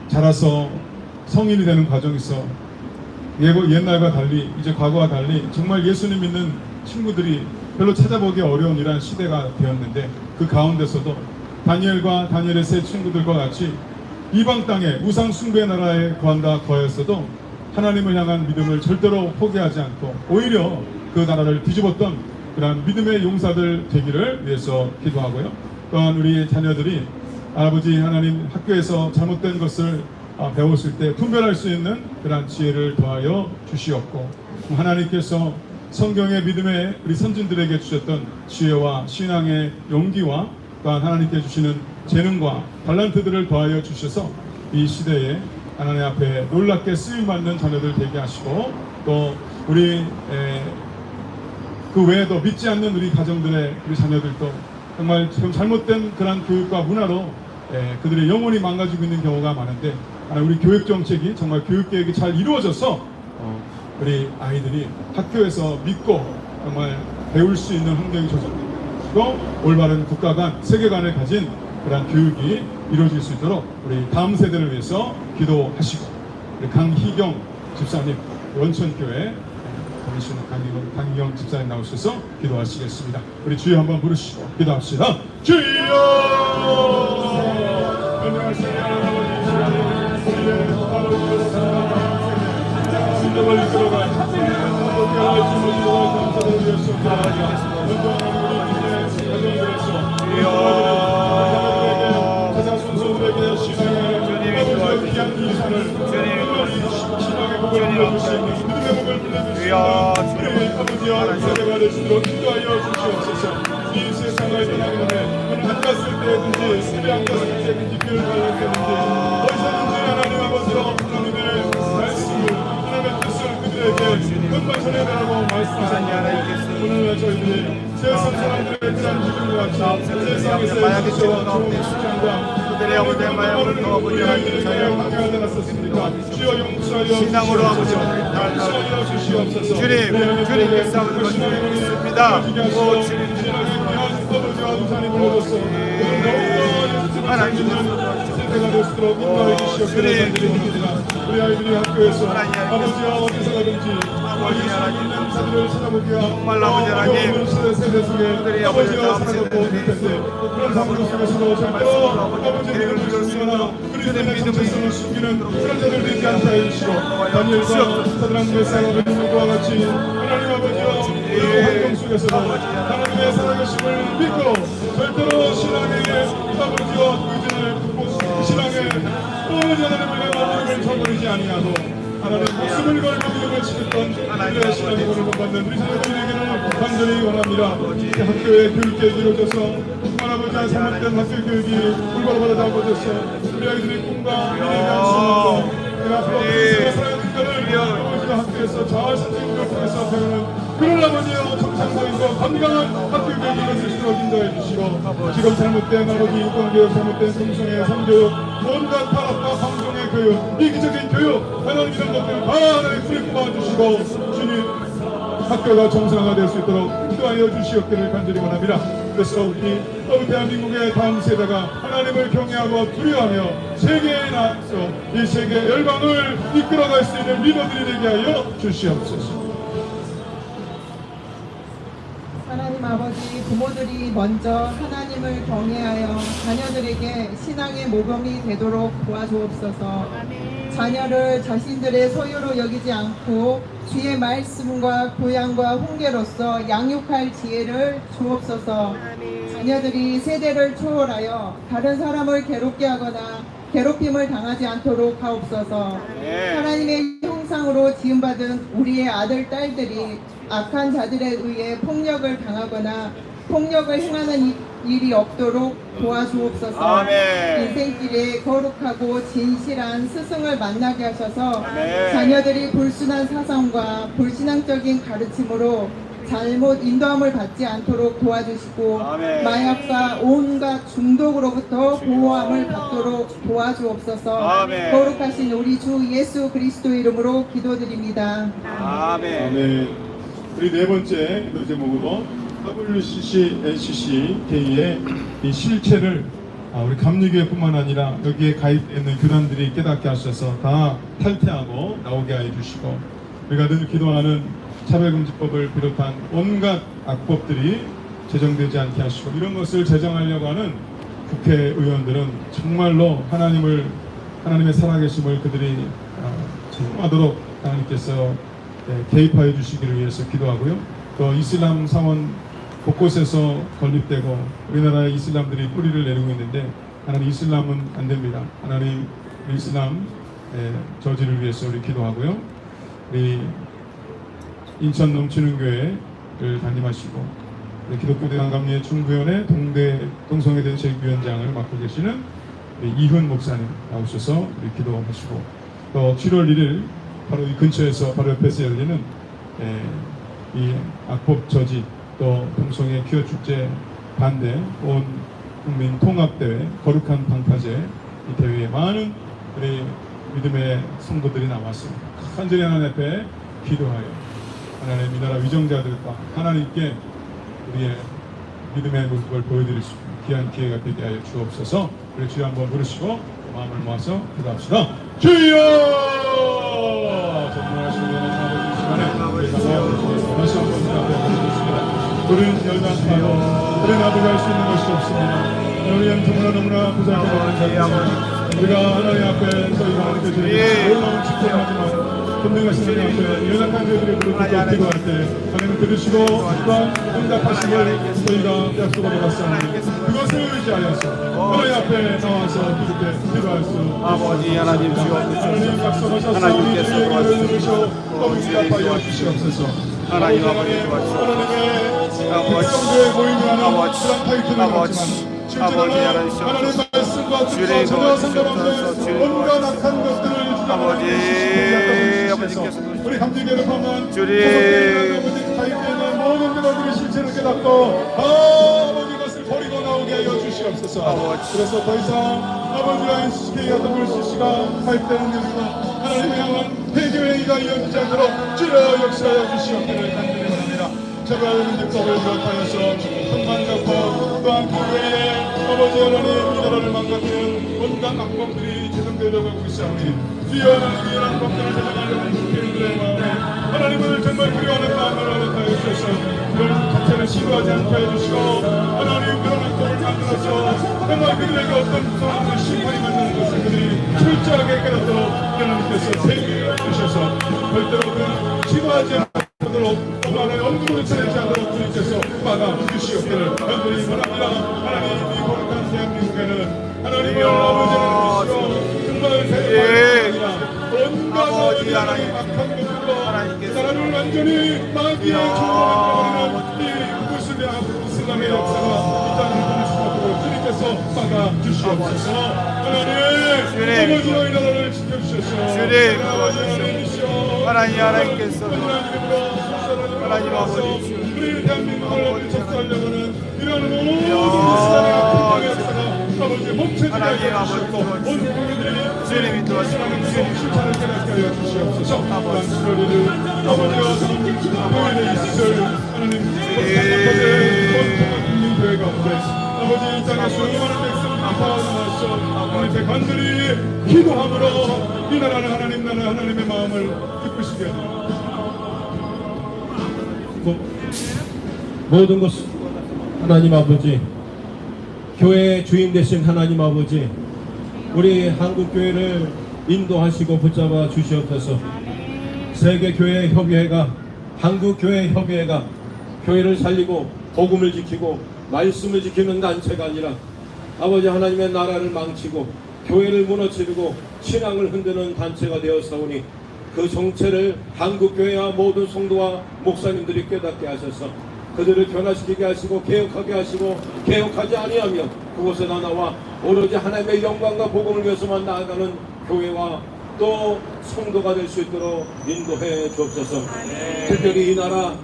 자라서 성인이 되는 과정에서 옛날과 달리 이제 과거와 달리 정말 예수님 믿는 친구들이 별로 찾아보기 어려운 이러한 시대가 되었는데 그 가운데서도 다니엘과 다니엘의 세 친구들과 같이 이방 땅에 우상 숭배의 나라에 거한다 거하였어도 하나님을 향한 믿음을 절대로 포기하지 않고 오히려 그 나라를 뒤집었던 그런 믿음의 용사들 되기를 위해서 기도하고요. 또한 우리 자녀들이 아버지 하나님 학교에서 잘못된 것을 배웠을 때 분별할 수 있는 그런 지혜를 더하여 주시옵고 하나님께서 성경의 믿음의 우리 선진들에게 주셨던 지혜와 신앙의 용기와 또한 하나님께 주시는 재능과 달란트들을 더하여 주셔서 이 시대에 하나님 앞에 놀랍게 쓰임받는 자녀들 되게 하시고 또 우리 그 외에도 믿지 않는 우리 가정들의 우리 자녀들도 정말 지금 잘못된 그런 교육과 문화로 그들의 영혼이 망가지고 있는 경우가 많은데 우리 교육 정책이 정말 교육 계획이 잘 이루어져서 우리 아이들이 학교에서 믿고 정말 배울 수 있는 환경이 조성되고 올바른 국가 간 세계관을 가진 그런 교육이 이루어질 수 있도록 우리 다음 세대를 위해서 기도하시고 우리 강희경 집사님 원천교회 강희경 집사님 나오셔서 기도하시겠습니다. 우리 주여 한번 부르시고 기도합시다. 주여 안녕하세요. 신정을 이끌어가 가장 손소들에게 신앙의 귀한 이 손을 신앙의 복을 불러줄 수 있는 믿음의 복을 불러줄 수 있는 우리 아버지와 세대가 되시도록 인도하여 주시옵소서. 이 세상을 떠나는데 오늘 앉았을 때든지 집에 앉았을 때든지 교회를 가을 때든지 어디서든지 하나님 아버지로 하나님의 말씀을 하나님의 뜻을 그들에게 끝만 전해달라고 말씀 오늘 저희들이 세상 사람들의 그런 기준과 같이 세상에서의 질서와 좋은 시장과 그들의 아버지의 마음을 도와보지 않게 저희가 관계가 되었습니까? 주여 용서하여 신앙으로 아버지 용서하여 주시옵소서. 주님께서 하는 것이 있습니다. 오 주님 아버지와 부산이 불러줬어. 하나님은 세대가 될수록 인도해 주시옵기를 드립니다. 우리 아이들이 학교에서 아버지와 어디서 가든지 아버지 하나님 사들을 찾아보기와 정말 아버지 하나님 세대 속에 아버지와 살아가고 있을 텐데 그런 상황 속에서도 절대로 아버지의 믿음을 주시거나 그리스도의 정체성을 숨기는 그런 자들 되지 않게 해주시고 다니엘과 사드랑 메사가 그와 같이 하나님 아버지와 우리 환경 속에서도 하나님의 살아계심을 믿고 절대로 신앙의 아버지와 의지를 듣고 신앙의 오늘 하나님을 하나님을 저버리지 아니하고 하나님 목숨을 걸고 믿음을 지켰던 우리의 신앙의 본을 받는 우리 자녀들에게는 간절히 원합니다. 학교의 교육계획이 이루어져서 할아버지와 잘못된 학교 교육이 불바로 받아들여져서 우리 아이들의 꿈과 미래가 소망과 앞으로 그리스도의 살아가는 것을 아버지가 학교에서 잘 선생님을 통해서 배우는 그런 아버지여 정상적이고 건강한 학교 교육이 이루어질 수 있도록 인도해 주시고 지금 잘못된 아버지 인권교육 잘못된 성성의 성교육 온갖 파악과 방송의 교육 이기적인 교육 하나님 이런 것들 다 하나님 불이 뽑아주시고 주님 학교가 정상화가 될 수 있도록 인도하여 주시옵기를 간절히 원합니다. 그래서 우리 대한민국의 다음 세대가 하나님을 경외하고 두려워하며 세계에 나서 이 세계 열방을 이끌어갈 수 있는 리더들이 되게 하여 주시옵소서. 하나님 아버지, 부모들이 먼저 하나님을 경외하여 자녀들에게 신앙의 모범이 되도록 도와주옵소서. 자녀를 자신들의 소유로 여기지 않고 주의 말씀과 교양과 훈계로서 양육할 지혜를 주옵소서. 자녀들이 세대를 초월하여 다른 사람을 괴롭게 하거나 괴롭힘을 당하지 않도록 하옵소서. 하나님의 형상으로 지음받은 우리의 아들, 딸들이 악한 자들에 의해 폭력을 당하거나 폭력을 행하는 일이 없도록 도와주옵소서. 아멘. 인생길에 거룩하고 진실한 스승을 만나게 하셔서 아멘. 자녀들이 불순한 사상과 불신앙적인 가르침으로 잘못 인도함을 받지 않도록 도와주시고 아멘. 마약과 온갖 중독으로부터 보호함을 받도록 도와주옵소서. 아멘. 거룩하신 우리 주 예수 그리스도 이름으로 기도드립니다. 아멘. 아멘. 우리 네 번째 기도 제목으로 WCC, NCC K의 이 실체를 우리 감리교회뿐만 아니라 여기에 가입되어 있는 교단들이 깨닫게 하셔서 다 탈퇴하고 나오게 해 주시고 우리가 늘 기도하는 차별금지법을 비롯한 온갖 악법들이 제정되지 않게 하시고 이런 것을 제정하려고 하는 국회의원들은 정말로 하나님의 살아계심을 그들이 체험하도록 하나님께서 개입하여 주시기를 위해서 기도하고요. 또 이슬람 사원 곳곳에서 건립되고 우리나라의 이슬람들이 뿌리를 내리고 있는데 하나님 이슬람은 안 됩니다. 하나님 이슬람 저지를 위해서 우리 기도하고요. 우리 인천 넘치는교회를 담임하시고 기독교 대한감리회 충부위원회 동성애된 재위원장을 맡고 계시는 이훈 목사님 나오셔서 우리 기도하시고 또 7월 1일 바로 이 근처에서 바로 옆에서 열리는 이 악법 저지 또 동성애 퀴어 축제 반대 온 국민 통합대회 거룩한 방파제 이 대회에 많은 우리 믿음의 성도들이 나왔습니다. 간절히 하나님 앞에 기도하여 하나님 이 나라 위정자들과 하나님께 우리의 믿음의 모습을 보여드릴 수 있는 귀한 기회가 되게 하여 주옵소서. 우리 주여 한번 부르시고 마음을 모아서 기도합시다. 주여! 전능하신 아버지 시간에 우리가 다시 한번 주 앞에 모시겠습니다. 우리는 열방하여 우리는 아버지할 수 있는 것이 없습니다. 우리는 너무나 부족하고 자입니다. 우리가 하나님 앞에 저희가 하나님께 드리는 놀라운 직분하지만 분명하신 하나님 앞에 연약한 저희들이 부르짖고 기도할 때 하나님 들으시고 또한 응답하심을 저희가 약속을 받았사오니 그것을 의지하여서 하나님 앞에 나와서 기도할 수 아버지 하나님 하나님 약속하셨사오니 하나님께서 저희를 들으시고 또 응답하여 주시옵소서. 하나님 아버지 하나님의 백성들의 모임이라는 그런 타이틀을 갖지만 아버지 하나님 말씀과 뜻과 전혀 상관없는 온갖 악한 것들을 아버지 우리 감리교회를 포함한 주님 진실을 깨닫고 아버지 것을 버리고 나오게 하여 주시옵소서. 그래서 더 이상 아버지와 인식의 물씨씨가 발대는 일으켜 하나님의 향한 회개회의가 이어지지 않도록 주여 역사하여 주시옵기를 간절히 바랍니다. 제발 은혜법을 비롯하여서 한반자법 또한 교회에 아버지 하나님 이 나라를 망가뜨리는 온갖 악범들이 재생되려고 하고 있사오니 주여 하나님 이런 악범들을 재생하려는 국민들의 마음에 하나님을 정말 두려워하는 마음을 허락하여 주셔서 그런 자체를 시도하지 않게 해주시고 하나님 그런 악범을 만들어서 정말 그들에게 어떤 무서운 심판이 만나는 것을 그들이 철저하게 깨닫도록 하나님께서 세계해 주셔서 절대로 그 시도하지 않는 하나님 얼굴을 차리지 않도록 주님께서 막아 주시옵기를 간절히 바랍니다. 하나님 이 거룩한 대한민국에는 하나님의 아버지를 주시고 정말 대단합니다. 온갖 아버지 하나님 악한 것으로 이 나라를 완전히 마귀의 조롱을 이 무슬림의 역사가 이 땅을 수밖으로 주님께서 막아 주시옵소서. 하나님 아버지와 이 나라를 지켜주셔서 주님 아버지 하나님이시여 하나님께서 하나님 아버지 우리 대한민국을 접수하려고 하는 이런 모든 이스라엘의 악한 역사가 아버지 멈춰지게 하여 주시옵고 온 국민들이 주님이 도와주시옵소서. 심판을 깨닫게 하여 주시옵소서. 당신을 아버지와 교회에 있을 하나님 온 국민교회 가운데 아버지 이 땅에 수많은 백성들이 파워나서 하나님께 간절히 기도함으로 이 나라는 하나님 나라 하나님의 마음을 기쁘시게 하옵소서. 모든 것을 하나님 아버지, 교회의 주인 되신 하나님 아버지, 우리 한국교회를 인도하시고 붙잡아 주시옵소서. 세계교회 협의회가, 한국교회 협의회가 교회를 살리고 복음을 지키고 말씀을 지키는 단체가 아니라 아버지 하나님의 나라를 망치고 교회를 무너뜨리고 신앙을 흔드는 단체가 되었사오니 그 정체를 한국교회와 모든 성도와 목사님들이 깨닫게 하셔서 그들을 변화시키게 하시고 개혁하게 하시고 개혁하지 아니하면 그곳에다 나와 오로지 하나님의 영광과 복음을 위해서만 나아가는 교회와 또 성도가 될 수 있도록 인도해 주옵소서. 특별히 이 나라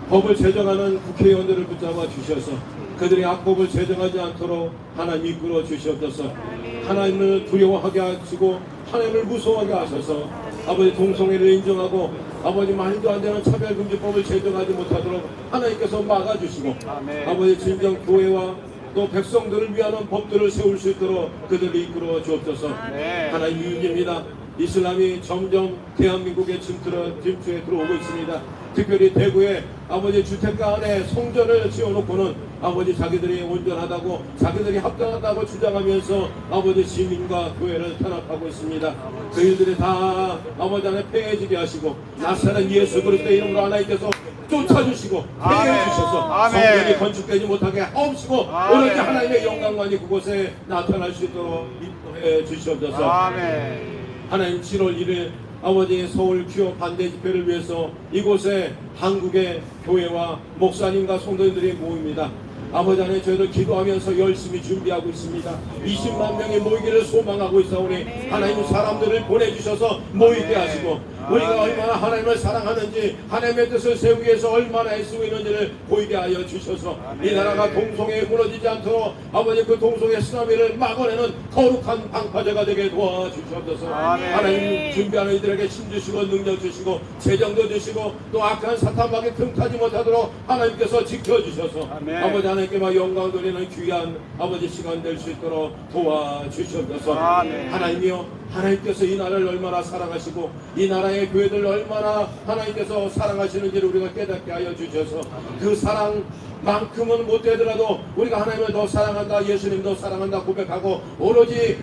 법을 제정하는 국회의원들을 붙잡아 주셔서 그들이 악법을 제정하지 않도록 하나님 이끌어 주시옵소서. 하나님을 두려워하게 하시고 하나님을 무서워하게 하셔서 아버지 동성애를 인정하고 아버지 말도 안 되는 차별금지법을 제정하지 못하도록 하나님께서 막아주시고 아버지 진정 교회와 또 백성들을 위하는 법들을 세울 수 있도록 그들을 이끌어 주옵소서. 하나님 위기입니다. 이슬람이 점점 대한민국에 침투해 들어오고 있습니다. 특별히 대구에 아버지 주택가 안에 성전을 지어놓고는 아버지 자기들이 온전하다고 자기들이 합당하다고 주장하면서 아버지 시민과 교회를 탄압하고 있습니다. 그 일들이 다 아버지 안에 폐해지게 하시고 나사렛 예수 그리스도의 이름으로 하나님께서 쫓아주시고 폐해해 주셔서 성전이 건축되지 못하게 하옵시고 오로지 하나님의 영광만이 그곳에 나타날 수 있도록 인도해 주시옵소서. 하나님 7월 1일 아버지 서울 기호 반대 집회를 위해서 이곳에 한국의 교회와 목사님과 성도님들이 모입니다. 아버지 하나님 저희들 기도하면서 열심히 준비하고 있습니다. 20만 명이 모이기를 소망하고 있사오니 하나님 사람들을 보내주셔서 모이게 하시고 우리가 얼마나 하나님을 사랑하는지 하나님의 뜻을 세우기 위해서 얼마나 애쓰고 있는지를 보이게 하여 주셔서 이 나라가 동성애에 무너지지 않도록 아버지 그 동성애 쓰나미를 막아내는 거룩한 방파제가 되게 도와주시옵소서. 하나님 준비하는 이들에게 힘 주시고 능력 주시고 재정도 주시고 또 악한 사탄막에 틈타지 못하도록 하나님께서 지켜주셔서 아버지 하나님께만 영광 돌리는 귀한 아버지 시간 될 수 있도록 도와주시옵소서. 하나님이여 하나님께서 이 나라를 얼마나 사랑하시고 이 나라의 교회들을 얼마나 하나님께서 사랑하시는지를 우리가 깨닫게 하여 주셔서 그 사랑만큼은 못되더라도 우리가 하나님을 더 사랑한다 예수님 더 사랑한다 고백하고 오직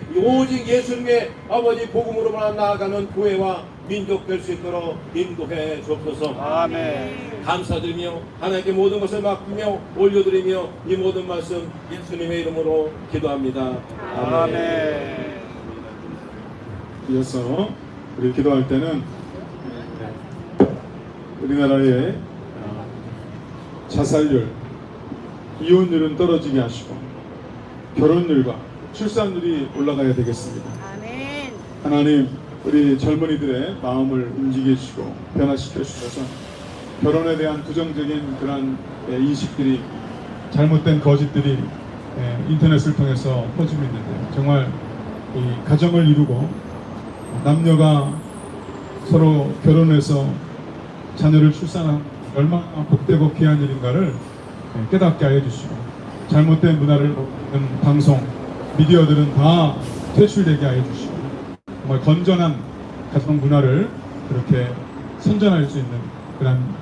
예수님의 아버지 복음으로만 나아가는 교회와 민족 될 수 있도록 인도해 주옵소서. 감사드리며 하나님께 모든 것을 맡기며 올려드리며 이 모든 말씀 예수님의 이름으로 기도합니다. 아멘. 이어서 우리 기도할 때는 우리나라의 자살률, 이혼율은 떨어지게 하시고 결혼율과 출산율이 올라가야 되겠습니다. 하나님 우리 젊은이들의 마음을 움직여 주시고 변화시켜 주셔서 결혼에 대한 부정적인 그런 인식들이 잘못된 거짓들이 인터넷을 통해서 퍼지고 있는데 정말 이 가정을 이루고 남녀가 서로 결혼해서 자녀를 출산한 얼마나 복되고 귀한 일인가를 깨닫게 하여 주시고 잘못된 문화를 보는 방송, 미디어들은 다 퇴출되게 하여 주시고 정말 건전한 가정 문화를 그렇게 선전할 수 있는 그런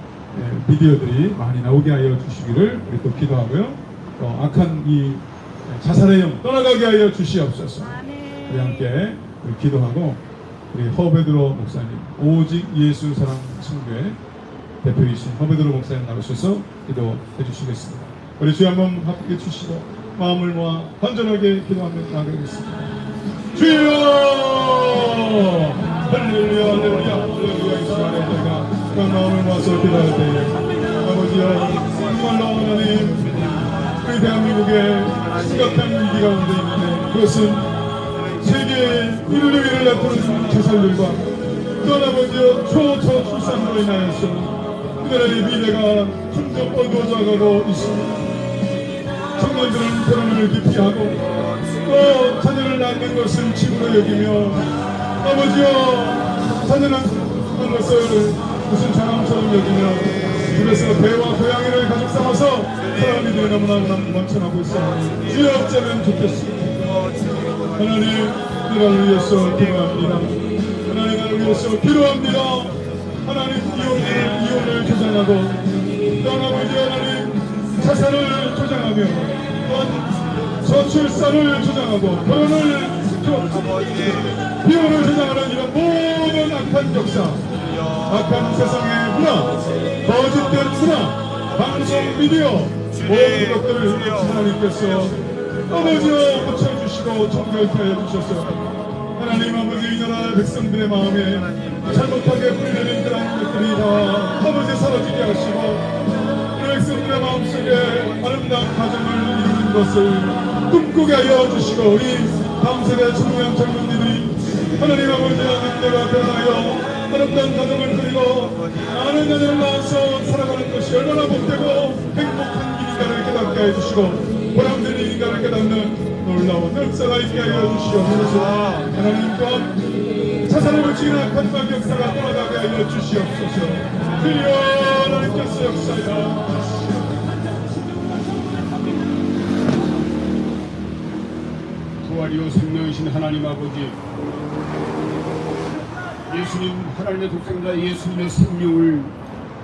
미디어들이 많이 나오게 하여 주시기를 우리 또 기도하고요. 또 악한 이 자살의 영 떠나가게 하여 주시옵소서. 우리 함께 우리 기도하고 우리 허베드로 목사님, 오직 예수 사랑 성교회 대표이신 허베드로 목사님 나오셔서 기도해 주시겠습니다. 우리 주여 한번 함께 주시고 마음을 모아 간절하게 기도하며 나가겠습니다. 주여! 할렐루야 할렐루야 할렐루야. 이 시간에 저희가 그 마음을 모아서 기도할 때에 아버지 하나님 정말로 하나님 우리 대한민국에 심각한 위기 가운데 있는데 그것은 세계의 인류 위를 나타내는 자살들과 또 아버지여 초저출산으로 인하여서 그들의 미래가 점점 어두워져가고 있습니다. 청년들은 결혼을 기피하고 또 자녀를 낳는 것을 짐으로 여기며 아버지여 자녀는 것을 무슨 자랑처럼 여기며 집에서 배와 고양이를 가족 삼아서 사람들이 너무나 넘쳐나고 있어 주여 어쩌면 좋겠습니다. 하나님 나를 위해서 기도합니다. 하나님 나를 위해서 기도합니다. 하나님 이혼을 조장하고 또 아버지 하나님 자살을 조장하며 또한 저출산을 조장하고 결혼을 비혼을 조장하는 이런 모든 악한 역사, 악한 세상의 문화, 거짓된 문화, 방송 미디어 모든 것들을 하나님께서 아버지여 고쳐주시고 정결케 하여 주셔서 하나님 아버지 이 나라 백성들의 마음에 잘못하게 풀려는 그런 것들이 다 아버지 사라지게 하시고 이 백성들의 마음속에 아름다운 가정을 이루는 것을 꿈꾸게 하여 주시고 우리 다음 세대 청년 젊은이들이 하나님 아버지 하나님과 변하여 아름다운 가정을 그리고 많은 자녀를 낳아서 살아가는 것이 얼마나 복되고 행복한 일인가를 깨닫게 해주시고 보람된 일인가를 깨닫는 놀라운 역사가 있게 하여 주시옵소서. 하나님 또한 자살을 거치는 악한 막 역사가 떠나가게 하여 주시옵소서. 주여 하나님께서 역사가 부활이요 생명이신 하나님 아버지, 예수님 하나님의 독생자 예수님의 생명을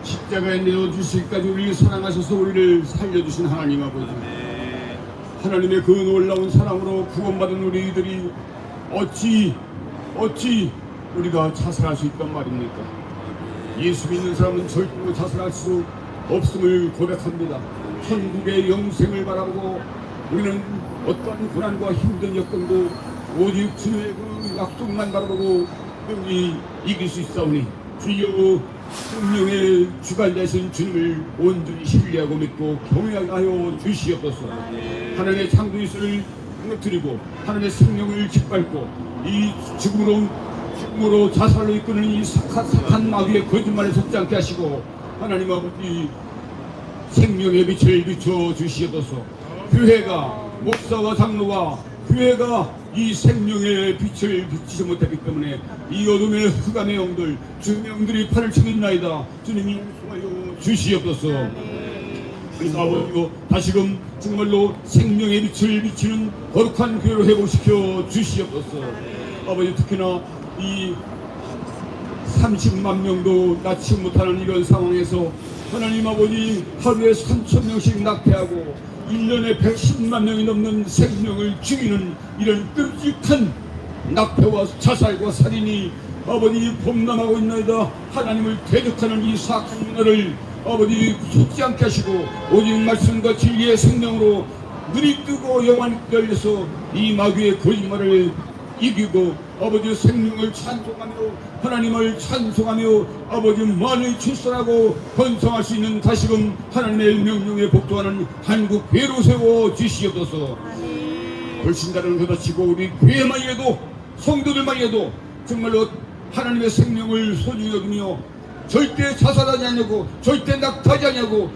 십자가에 내어주시기까지 우리를 사랑하셔서 우리를 살려주신 하나님 아버지, 하나님의 그 놀라운 사랑으로 구원받은 우리들이 어찌 우리가 자살할 수 있단 말입니까? 예수 믿는 사람은 절대로 자살할 수 없음을 고백합니다. 천국의 영생을 바라보고 우리는 어떠한 고난과 힘든 여건도 오직 주의 그 약속만 바라보고 우리 이길 수 있사오니 주여 생명의 주관자이신 주님을 온전히 신뢰하고 믿고 경외하게 하여 주시옵소서. 하나님의 창조이스를 무너뜨리고 하나님의 생명을 짓밟고 이 죽음으로 자살로 이끄는 이 착한 마귀의 거짓말에 속지 않게 하시고 하나님 아버지 생명의 빛을 비춰 주시옵소서. 교회가 목사와 장로가 교회가 이 생명의 빛을 비치지 못했기 때문에 이 어둠의 흑암의 영들 주님의 영들이 팔을 치고 있나이다. 주님이 용서하여 주시옵소서. 그래서 아버지고 다시금 정말로 생명의 빛을 비치는 거룩한 교회로 회복시켜 주시옵소서. 아버지 특히나 이 30만 명도 낳지 못하는 이런 상황에서 하나님 아버지 하루에 3,000명씩 낙태하고 1년에 110만 명이 넘는 생명을 죽이는 이런 끔찍한 낙태와 자살과 살인이 아버지 범람하고 있나이다. 하나님을 대적하는 이 사악한 문화를 아버지 속지 않게 하시고 오직 말씀과 진리의 생명으로 눈이 뜨고 영안이 열려서 이 마귀의 거짓말을 이기고 아버지 생명을 찬송하며 하나님을 찬송하며 아버지 만을 출산하고 번성할 수 있는 다시금 하나님의 명령에 복종하는 한국 교회로 세워 주시옵소서. 불신자를 걷어치고 우리 교회만이라도 성도들만이라도 정말로 하나님의 생명을 소중히 여기며 절대 자살하지 않냐고, 절대 낙타하지 않냐고,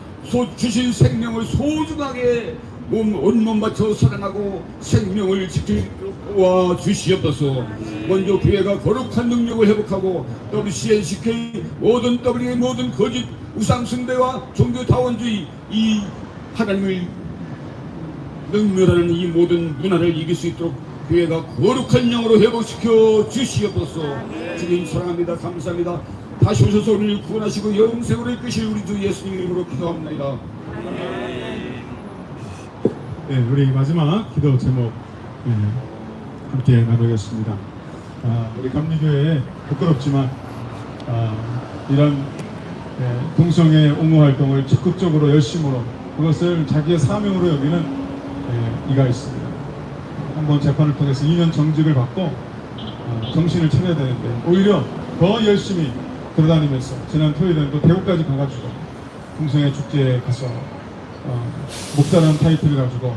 주신 생명을 소중하게 온몸 바쳐 사랑하고 생명을 지키와 주시옵소서. 먼저 교회가 거룩한 능력을 회복하고 WCNCK 모든 W의 모든 거짓 우상 숭배와 종교 다원주의 이 하나님을 능멸하는 이 모든 문화를 이길 수 있도록 교회가 거룩한 영으로 회복시켜 주시옵소서. 주님 사랑합니다. 감사합니다. 다시 오셔서 우리를 구원하시고 영생으로 이끄실 우리 주 예수님 이름으로 기도합니다. 네, 우리 마지막 기도 제목 함께 나누겠습니다. 우리 감리교회 부끄럽지만 이런 동성애 옹호 활동을 적극적으로 열심으로 그것을 자기의 사명으로 여기는 이가 있습니다. 한번 재판을 통해서 2년 정직을 받고 정신을 차려야 되는데 오히려 더 열심히 돌아다니면서 지난 토요일에는 또 대구까지 가가지고 동성애 축제에 가서 목사라는 타이틀을 가지고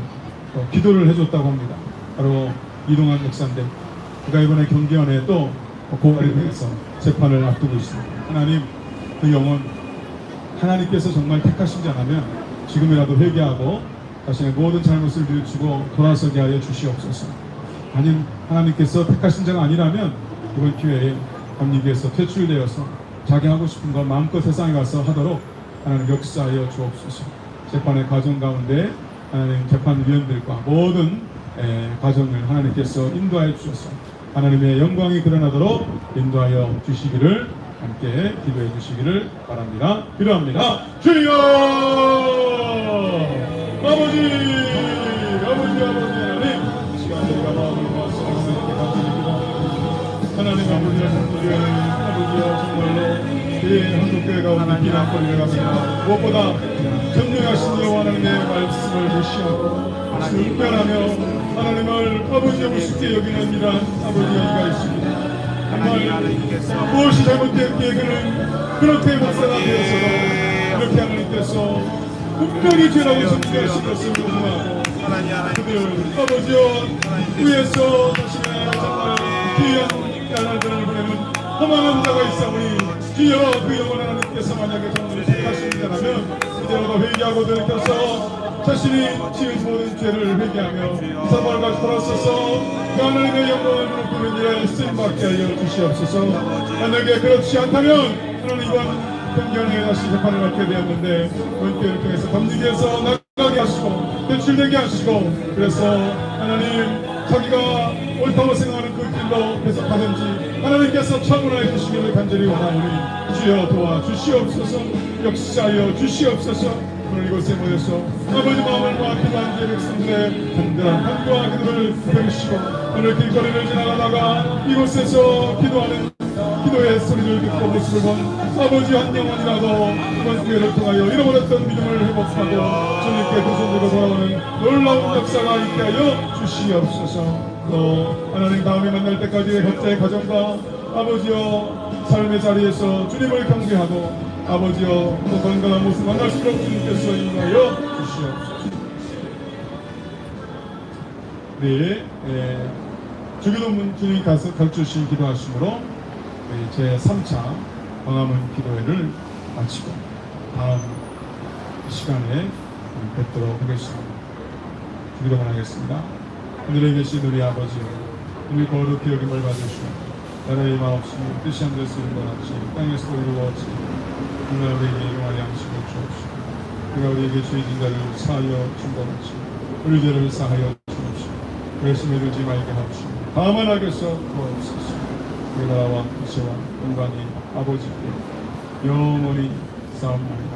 기도를 해줬다고 합니다. 바로 이동환 목사인데 그가 이번에 경기원에 또 고발이 돼서 재판을 앞두고 있습니다. 하나님 그 영혼 하나님께서 정말 택하시지 않으면 지금이라도 회개하고 자신의 모든 잘못을 뉘우치고 돌아서게 하여 주시옵소서. 아님 하나님께서 택하신 자가 아니라면 이번 기회에 감리교에서 퇴출되어서 자기 하고 싶은 걸 마음껏 세상에 가서 하도록 하나님 역사하여 주옵소서. 재판의 과정 가운데 하나님 재판위원들과 모든 과정을 하나님께서 인도하여 주셔서 하나님의 영광이 드러나도록 인도하여 주시기를 함께 기도해 주시기를 바랍니다. 기도합니다. 주여 아버지 하나님 이 시간 저희가 마음을 모아서 하나님께 감사드립니다. 하나님 아버지여 정말로 이 한국교회가 오늘 비난거리를 갑니다. 무엇보다 전능하신 여호와 하나님의 말씀을 무시하고 순변하며 하나님을 아버지의 우습게 여기는 이러한 아버지의 이가 있습니다. 정말 무엇이 잘못되었기에 그는 그렇게 목사가 되어서도 이렇게 하나님께서 분명히 죄라고 정죄하신 것을 고마워 그들 아버지여 위에서 자신의 정말 귀한 아들을 보내는 허망한 자가 있사오니 주여 그 영혼 하나님께서 만약에 정말 택하신다면 이제부터 회개하고 돌이켜서 자신이 지은 모든 죄를 회개하며 사발과 돌아서서 그 하나님의 영광을 부르는 일에 쓰임받게 하여 주시옵소서. 만약에 그렇지 않다면 하나님 이번 경기원에 다시 재판을 받게 되었는데 본교회를 통해서 감리교에서 나가게 하시고 퇴출되게 하시고 그래서 하나님 자기가 옳다고 생각하는 그 길로 계속 가든지 하나님께서 청원하여 주시기를 간절히 원하오니 주여 도와주시옵소서. 역사하여 주시옵소서. 오늘 이곳에 모여서 아버지 마음을 모아 기도한 제 백성들의 간절한 간구와 기도를 들으시고 오늘 길거리를 지나가다가 이곳에서 기도하는 기도의 소리를 듣고 모습을 본 아버지 한 영혼이라도 이번 기회를 통하여 잃어버렸던 믿음을 회복하고 주님께 두 손 들고 돌아오는 놀라운 역사가 있게 하여 주시옵소서. 또 하나님 다음에 만날 때까지 각자의 가정과 아버지여 삶의 자리에서 주님을 경배하고 아버지여 또 건강한 모습 만날수록 주님께서 인하여 주시옵소서. 네, 주기도문 주님 가르쳐주신 기도하심으로 제 3차 광화문 기도회를 마치고 다음 시간에 뵙도록 하겠습니다. 주기도문 하겠습니다. 하늘에 계신 우리 아버지여, 우리 거룩히 여김을 받으시오. 나라의 마옵시고 뜻이 하늘에서 이룬 것 같이 땅에서도 이루어지고 오늘 우리에게 용할 양식을 주옵시고 우리가 우리에게 죄 진 자를 사하여 준 것 같이 우리 죄를 사하여 주옵시고 그랬음에 이르지 말게 하옵시고 다만 악에서 구하옵소서. 우리 나라와 빛과 영광이 아버지께 영원히 싸움나이다.